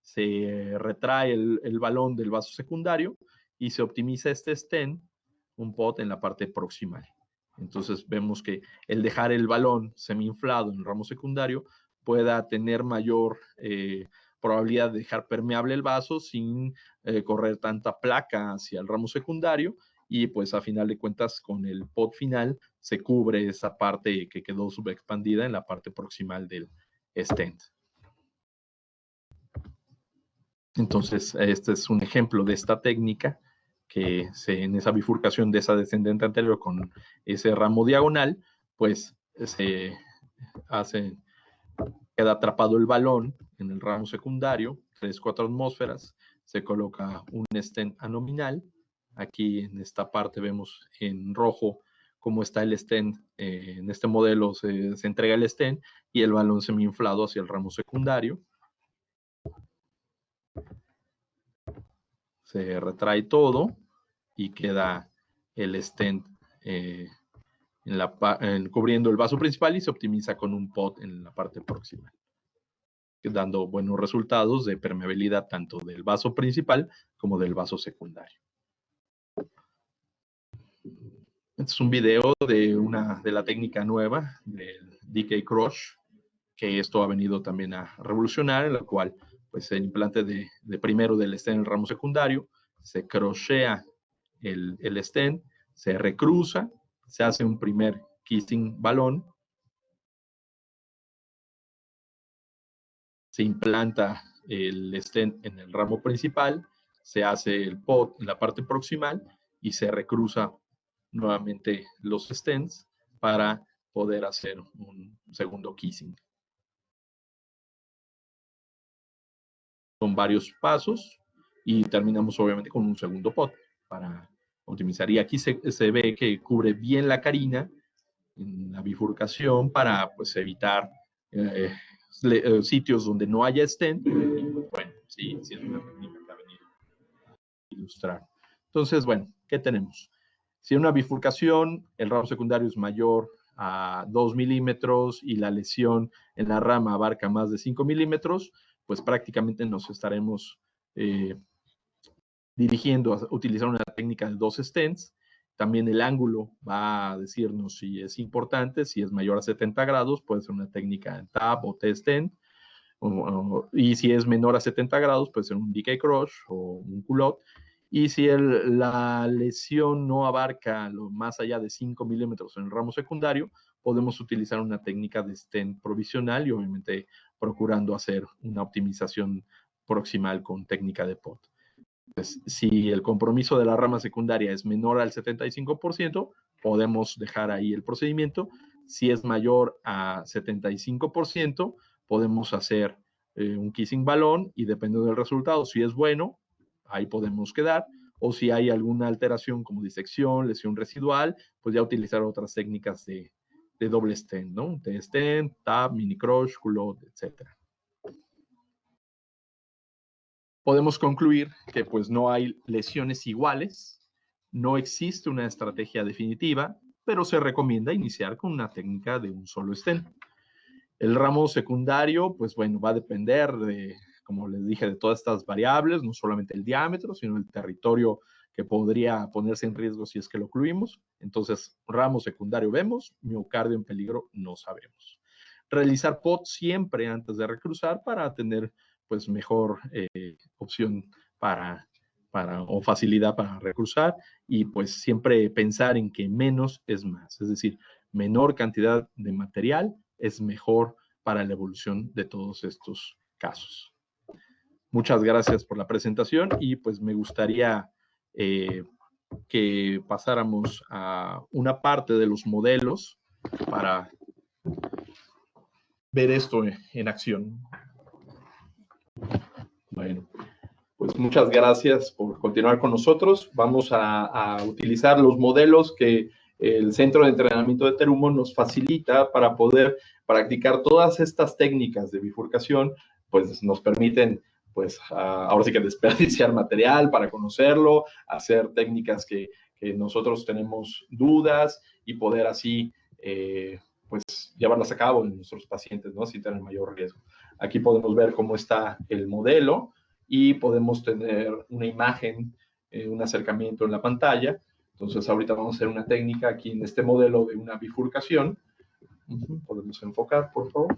se retrae el balón del vaso secundario y se optimiza este stent, un POT, en la parte proximal. Entonces vemos que el dejar el balón semi-inflado en el ramo secundario pueda tener mayor probabilidad de dejar permeable el vaso sin correr tanta placa hacia el ramo secundario, y pues a final de cuentas con el POT final se cubre esa parte que quedó subexpandida en la parte proximal del stent. Entonces, este es un ejemplo de esta técnica que en esa bifurcación de esa descendente anterior con ese ramo diagonal, pues se hace, queda atrapado el balón en el ramo secundario, 3-4 atmósferas, se coloca un stent anominal. Aquí en esta parte vemos en rojo cómo está el stent. En este modelo se entrega el stent y el balón semi-inflado hacia el ramo secundario. Se retrae todo y queda el stent cubriendo el vaso principal y se optimiza con un POT en la parte próxima, dando buenos resultados de permeabilidad tanto del vaso principal como del vaso secundario. Este es un video de la técnica nueva del DK Crush, que esto ha venido también a revolucionar, en la cual pues el implante de primero del stent en el ramo secundario, se crochea el stent, se recruza, se hace un primer kissing balón, se implanta el stent en el ramo principal, se hace el POT en la parte proximal y se recruza nuevamente los stents para poder hacer un segundo kissing. Son varios pasos y terminamos obviamente con un segundo POT para optimizar. Y aquí se ve que cubre bien la carina en la bifurcación para pues evitar sitios donde no haya stent. Y, bueno, sí es una técnica que ha venido a ilustrar. Entonces, bueno, ¿qué tenemos? Si en una bifurcación el ramo secundario es mayor a 2 milímetros y la lesión en la rama abarca más de 5 milímetros, pues prácticamente nos estaremos dirigiendo a utilizar una técnica de 2 stents. También el ángulo va a decirnos si es importante, si es mayor a 70 grados, puede ser una técnica de TAP o T-stent, y si es menor a 70 grados, puede ser un DK Crush o un culot. Y si la lesión no abarca más allá de 5 milímetros en el ramo secundario, podemos utilizar una técnica de stent provisional y obviamente procurando hacer una optimización proximal con técnica de POT. Pues, si el compromiso de la rama secundaria es menor al 75%, podemos dejar ahí el procedimiento. Si es mayor a 75%, podemos hacer un kissing balón y dependiendo del resultado, si es bueno, ahí podemos quedar. O si hay alguna alteración como disección, lesión residual, pues ya utilizar otras técnicas de doble stent, ¿no? Un T-stent, TAP, mini crush, culot, etc. Podemos concluir que pues no hay lesiones iguales, no existe una estrategia definitiva, pero se recomienda iniciar con una técnica de un solo stent. El ramo secundario, pues bueno, va a depender de, como les dije, de todas estas variables, no solamente el diámetro, sino el territorio que podría ponerse en riesgo si es que lo ocluimos. Entonces, ramo secundario vemos, miocardio en peligro no sabemos. Realizar POT siempre antes de recruzar para tener pues mejor opción o facilidad para recruzar, y pues siempre pensar en que menos es más, es decir, menor cantidad de material es mejor para la evolución de todos estos casos. Muchas gracias por la presentación y pues me gustaría que pasáramos a una parte de los modelos para ver esto en acción. Bueno, pues muchas gracias por continuar con nosotros. Vamos a utilizar los modelos que el Centro de Entrenamiento de Terumo nos facilita para poder practicar todas estas técnicas de bifurcación, pues nos permiten, pues ahora sí que desperdiciar material para conocerlo, hacer técnicas que nosotros tenemos dudas y poder así, pues llevarlas a cabo en nuestros pacientes, ¿no? Sin tener mayor riesgo. Aquí podemos ver cómo está el modelo y podemos tener una imagen, un acercamiento en la pantalla. Entonces ahorita vamos a hacer una técnica aquí en este modelo de una bifurcación. Podemos enfocar, por favor.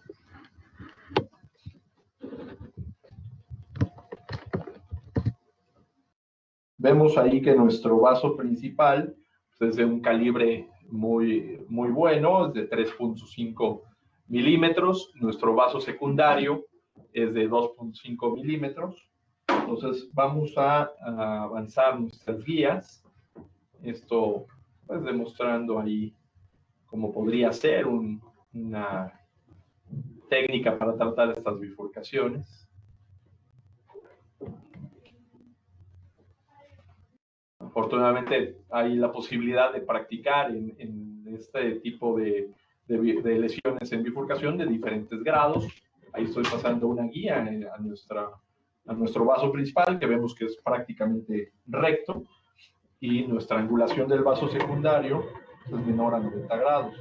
Vemos ahí que nuestro vaso principal es de un calibre muy bueno, es de 3.5 milímetros. Nuestro vaso secundario es de 2.5 milímetros. Entonces vamos a avanzar nuestras guías. Esto pues demostrando ahí cómo podría ser una técnica para tratar estas bifurcaciones. Afortunadamente hay la posibilidad de practicar en este tipo de lesiones en bifurcación de diferentes grados. Ahí estoy pasando una guía a nuestro vaso principal, que vemos que es prácticamente recto, y nuestra angulación del vaso secundario es menor a 90 grados.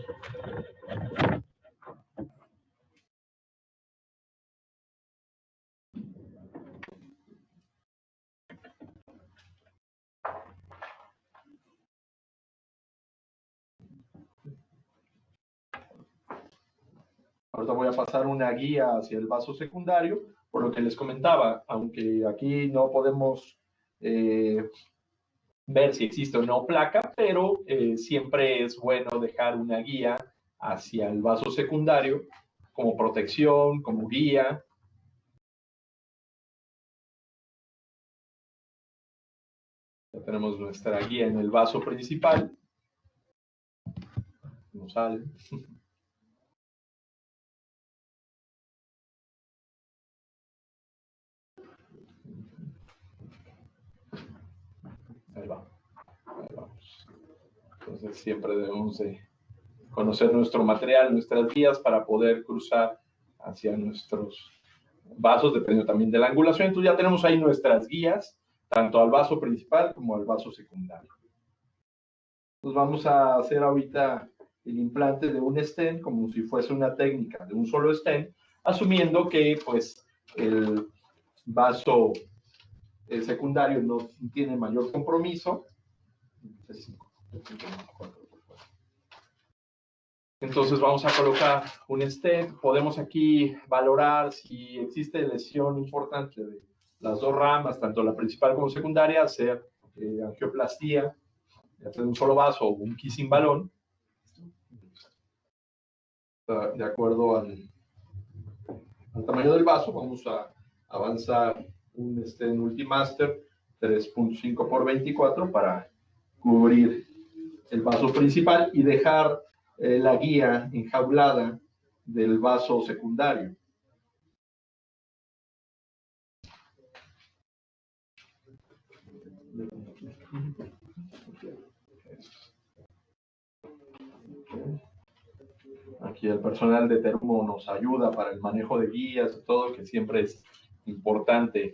Ahorita voy a pasar una guía hacia el vaso secundario, por lo que les comentaba, aunque aquí no podemos ver si existe o no placa, pero siempre es bueno dejar una guía hacia el vaso secundario como protección, como guía. Ya tenemos nuestra guía en el vaso principal. No sale. Ahí va. Ahí vamos. Entonces siempre debemos de conocer nuestro material, nuestras guías para poder cruzar hacia nuestros vasos, dependiendo también de la angulación. Entonces ya tenemos ahí nuestras guías, tanto al vaso principal como al vaso secundario. Entonces vamos a hacer ahorita el implante de un stent como si fuese una técnica de un solo stent, asumiendo que pues el vaso secundario no tiene mayor compromiso. Entonces vamos a colocar un stent. Podemos aquí valorar si existe lesión importante de las dos ramas, tanto la principal como secundaria, hacer angioplastía, hacer un solo vaso o un kissing balón, de acuerdo al tamaño del vaso. Vamos a avanzar un stent Ultimaster 3.5 por 24 para cubrir el vaso principal y dejar la guía enjaulada del vaso secundario. Aquí el personal de Terumo nos ayuda para el manejo de guías y todo, que siempre es importante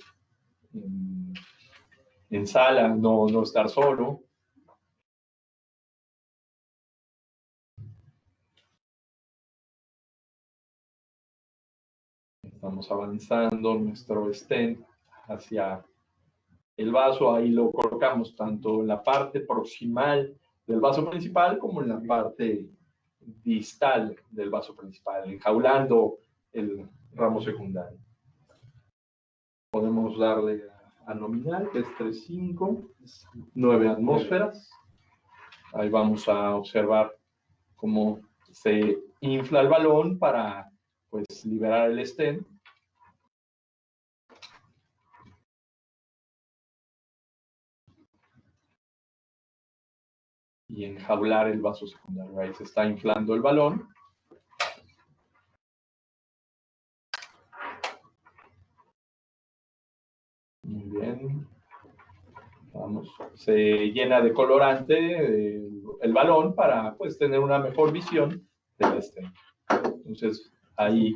en sala, no estar solo. Estamos avanzando nuestro stent hacia el vaso. Ahí lo colocamos tanto en la parte proximal del vaso principal como en la parte distal del vaso principal, enjaulando el ramo secundario. Podemos darle a nominal, que es 3.5, 9 atmósferas. Ahí vamos a observar cómo se infla el balón para pues liberar el stent. Y enjaular el vaso secundario. Ahí se está inflando el balón. Muy bien. Vamos. Se llena de colorante el balón para pues tener una mejor visión del stent. Entonces, ahí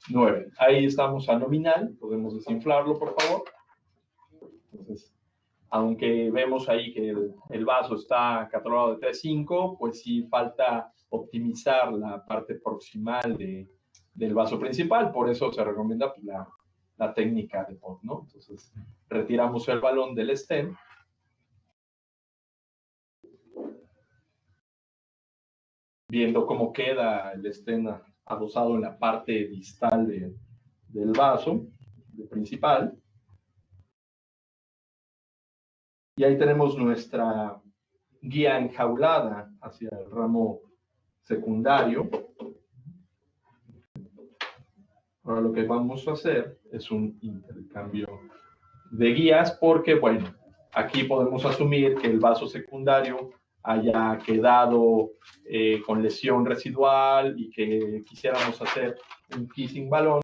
9. Ahí estamos a nominal. Podemos desinflarlo, por favor. Entonces, aunque vemos ahí que el vaso está catalogado de 3.5, pues sí falta optimizar la parte proximal del vaso principal. Por eso se recomienda pues, la técnica de pot, ¿no? Entonces, retiramos el balón del stem. Viendo cómo queda el stem adosado en la parte distal del vaso principal. Y ahí tenemos nuestra guía enjaulada hacia el ramo secundario. Ahora lo que vamos a hacer es un intercambio de guías porque, bueno, aquí podemos asumir que el vaso secundario haya quedado con lesión residual y que quisiéramos hacer un kissing balón.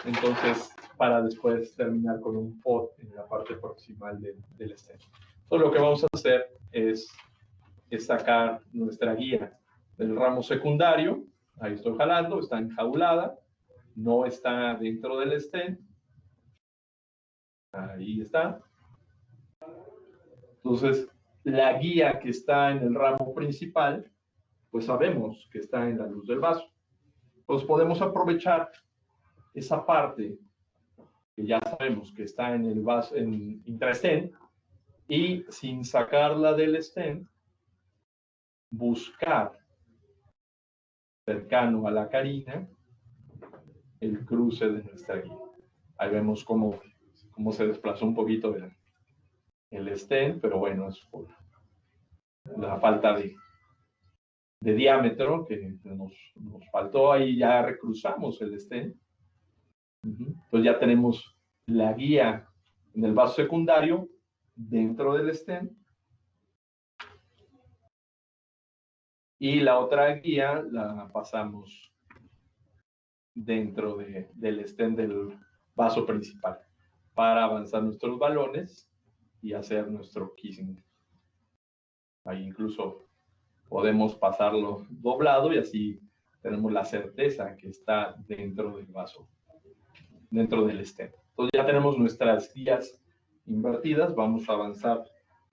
Entonces, para después terminar con un pot en la parte proximal del stem. Entonces, lo que vamos a hacer es sacar nuestra guía del ramo secundario. Ahí estoy jalando, está enjaulada, no está dentro del stem. Ahí está. Entonces, la guía que está en el ramo principal, pues sabemos que está en la luz del vaso. Entonces, podemos aprovechar esa parte que ya sabemos que está en el vaso, en intrastem, y sin sacarla del stem, buscar cercano a la carina el cruce de nuestra guía. Ahí vemos cómo se desplazó un poquito el stem, pero bueno, es por la falta de diámetro que nos faltó. Ahí ya recruzamos el stem. Entonces ya tenemos la guía en el vaso secundario dentro del stem. Y la otra guía la pasamos dentro del stem del vaso principal para avanzar nuestros balones y hacer nuestro kissing. Ahí incluso podemos pasarlo doblado y así tenemos la certeza que está dentro del vaso, dentro del stem. Entonces ya tenemos nuestras guías invertidas. Vamos a avanzar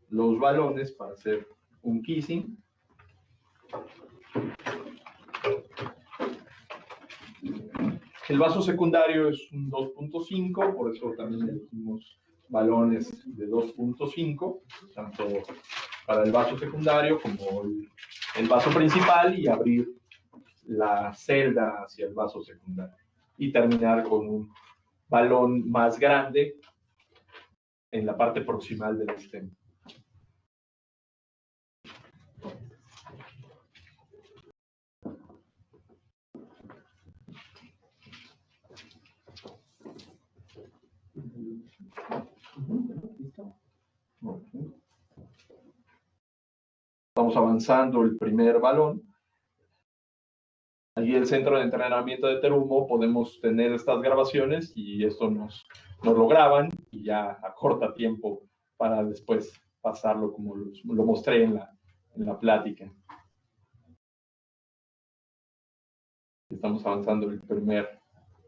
los balones para hacer un kissing. El vaso secundario es un 2.5, por eso también elegimos balones de 2.5, tanto para el vaso secundario como el vaso principal, y abrir la celda hacia el vaso secundario y terminar con un balón más grande en la parte proximal del stem. Estamos avanzando el primer balón. Allí en el centro de entrenamiento de Terumo podemos tener estas grabaciones y esto nos lo graban y ya acorta tiempo para después pasarlo como lo mostré en la plática. Estamos avanzando el primer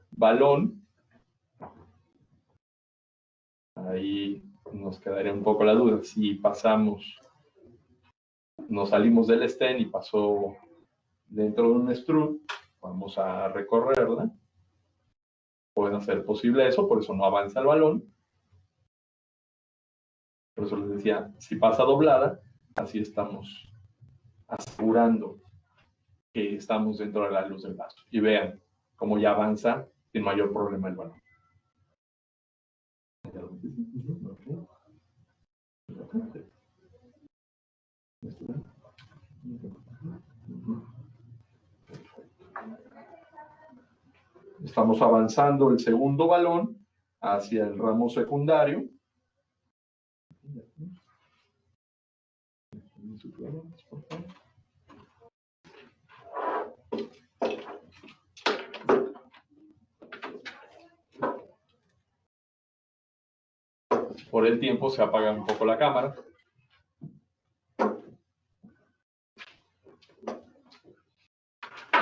balón. Ahí nos quedaría un poco la duda si pasamos, nos salimos del stem y pasó dentro de un strut. Vamos a recorrerla. Puede ser posible eso, por eso no avanza el balón. Por eso les decía, si pasa doblada, así estamos asegurando que estamos dentro de la luz del vaso. Y vean cómo ya avanza sin mayor problema el balón. Estamos avanzando el segundo balón hacia el ramo secundario. Por el tiempo se apaga un poco la cámara.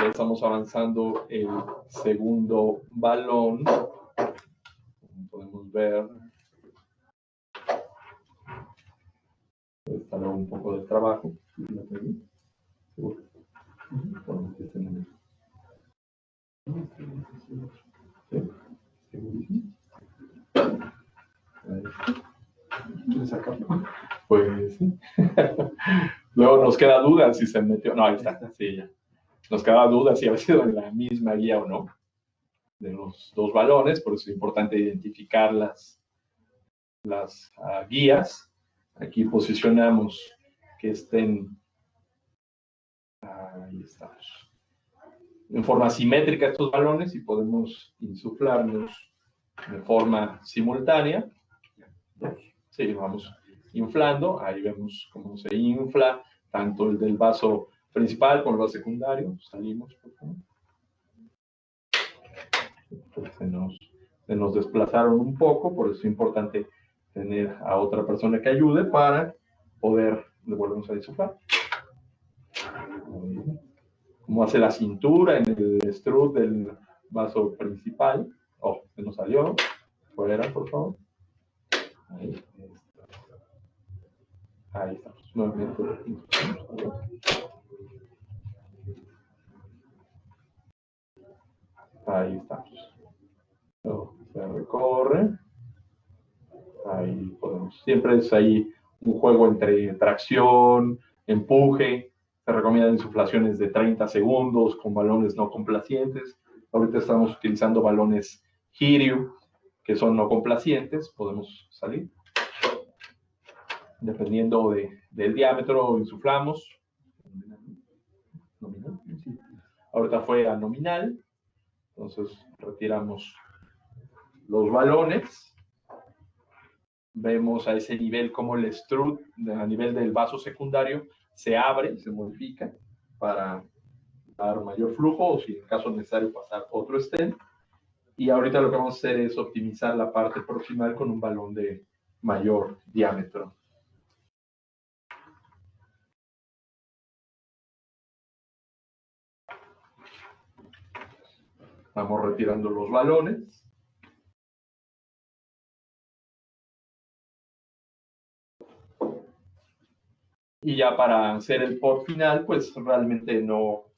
Ya estamos avanzando el segundo balón. Como podemos ver, está un poco de trabajo. Pues sí. Luego nos queda duda si se metió. No, ahí está. Sí, ya. Nos queda duda si ha sido en la misma guía o no de los dos balones, por eso es importante identificar las guías. Aquí posicionamos que estén, ahí estamos, en forma simétrica estos balones y podemos insuflarlos de forma simultánea. Sí, vamos inflando, ahí vemos cómo se infla tanto el del vaso principal como el vaso secundario. Salimos, por favor. Se nos desplazaron un poco, por eso es importante tener a otra persona que ayude para poder volvernos a insuflar. Como hace la cintura en el strut del vaso principal. Oh, se nos salió. Fuera, por favor. Ahí estamos. Nuevamente. Ahí estamos. Oh, se recorre. Ahí podemos. Siempre es ahí un juego entre tracción, empuje. Se recomiendan insuflaciones de 30 segundos con balones no complacientes. Ahorita estamos utilizando balones Hiryu, que son no complacientes. Podemos salir. Dependiendo del diámetro, insuflamos. Nominal. Sí. Ahorita fue a nominal. Entonces retiramos los balones. Vemos a ese nivel como el strut a nivel del vaso secundario se abre, se modifica para dar mayor flujo o si en caso necesario pasar otro stent. Y ahorita lo que vamos a hacer es optimizar la parte proximal con un balón de mayor diámetro. Vamos retirando los balones. Y ya para hacer el port final, pues realmente no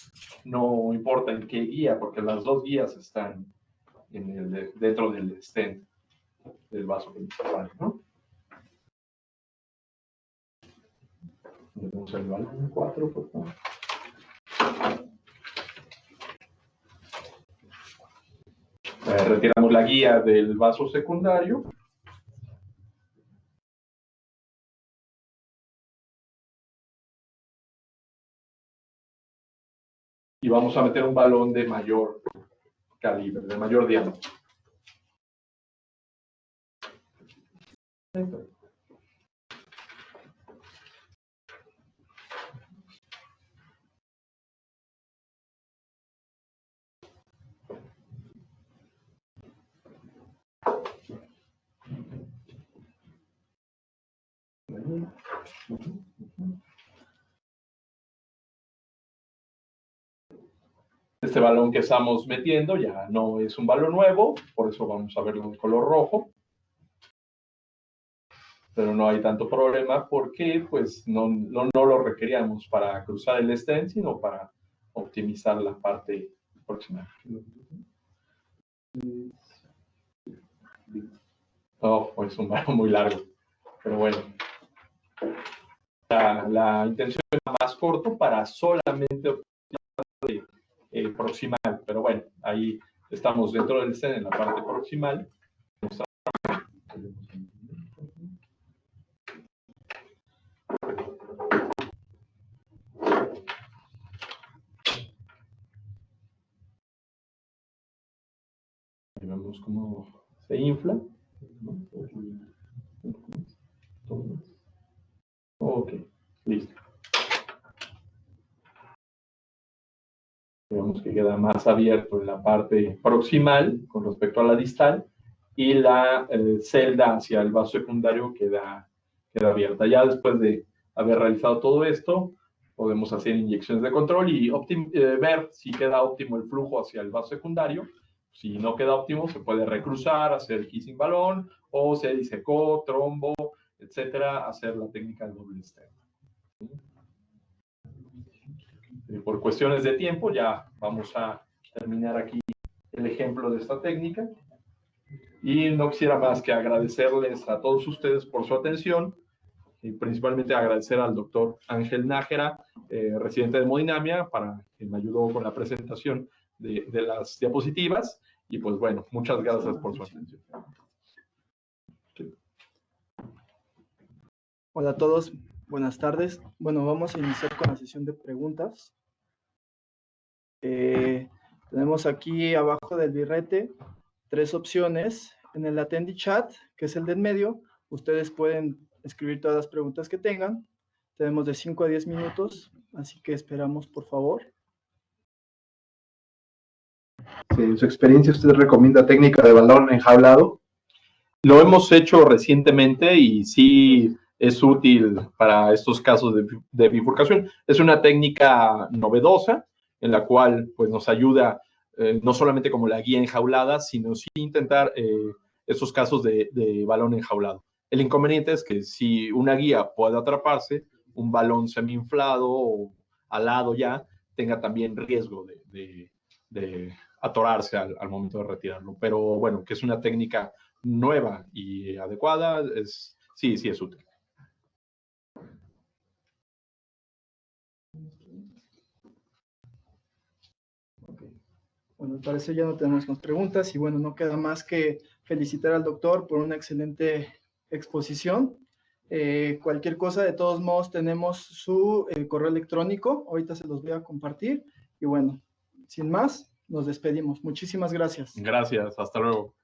importa en qué guía, porque las dos guías están dentro del stent del vaso principal, ¿no? Vamos al balón 4, por favor. Retiramos la guía del vaso secundario. Y vamos a meter un balón de mayor calibre, de mayor diámetro. Este balón que estamos metiendo ya no es un balón nuevo, por eso vamos a verlo de color rojo. Pero no hay tanto problema porque pues no lo requeríamos para cruzar el stent, sino para optimizar la parte próxima. No, es un balón muy largo, pero bueno. La intención era más corto para solamente optimizar proximal, pero bueno, ahí estamos dentro del stent en la parte proximal. Y vemos cómo se infla. Ok, listo. Vemos que queda más abierto en la parte proximal con respecto a la distal y la celda hacia el vaso secundario queda abierta. Ya después de haber realizado todo esto, podemos hacer inyecciones de control y ver si queda óptimo el flujo hacia el vaso secundario. Si no queda óptimo, se puede recruzar, hacer kissing balón, o se disecó, trombo, etcétera, hacer la técnica del doble stent. Por cuestiones de tiempo, ya vamos a terminar aquí el ejemplo de esta técnica. Y no quisiera más que agradecerles a todos ustedes por su atención, y principalmente agradecer al doctor Ángel Nájera, residente de Hemodinamia, que me ayudó con la presentación de las diapositivas. Y pues bueno, muchas gracias por su atención. Hola a todos, buenas tardes. Bueno, vamos a iniciar con la sesión de preguntas. Tenemos aquí abajo del birrete 3 opciones. En el Attendee Chat, que es el de en medio, ustedes pueden escribir todas las preguntas que tengan. Tenemos de 5 a 10 minutos, así que esperamos, por favor. Sí, en su experiencia, ¿usted recomienda técnica de balón enjaulado? Lo hemos hecho recientemente y sí es útil para estos casos de bifurcación. Es una técnica novedosa en la cual pues, nos ayuda no solamente como la guía enjaulada, sino sí intentar esos casos de balón enjaulado. El inconveniente es que si una guía puede atraparse, un balón semi-inflado o alado ya tenga también riesgo de atorarse al momento de retirarlo. Pero bueno, que es una técnica nueva y adecuada, sí es útil. Bueno, al parecer ya no tenemos más preguntas y bueno, no queda más que felicitar al doctor por una excelente exposición. Cualquier cosa, de todos modos, tenemos su correo electrónico. Ahorita se los voy a compartir. Y bueno, sin más, nos despedimos. Muchísimas gracias. Gracias, hasta luego.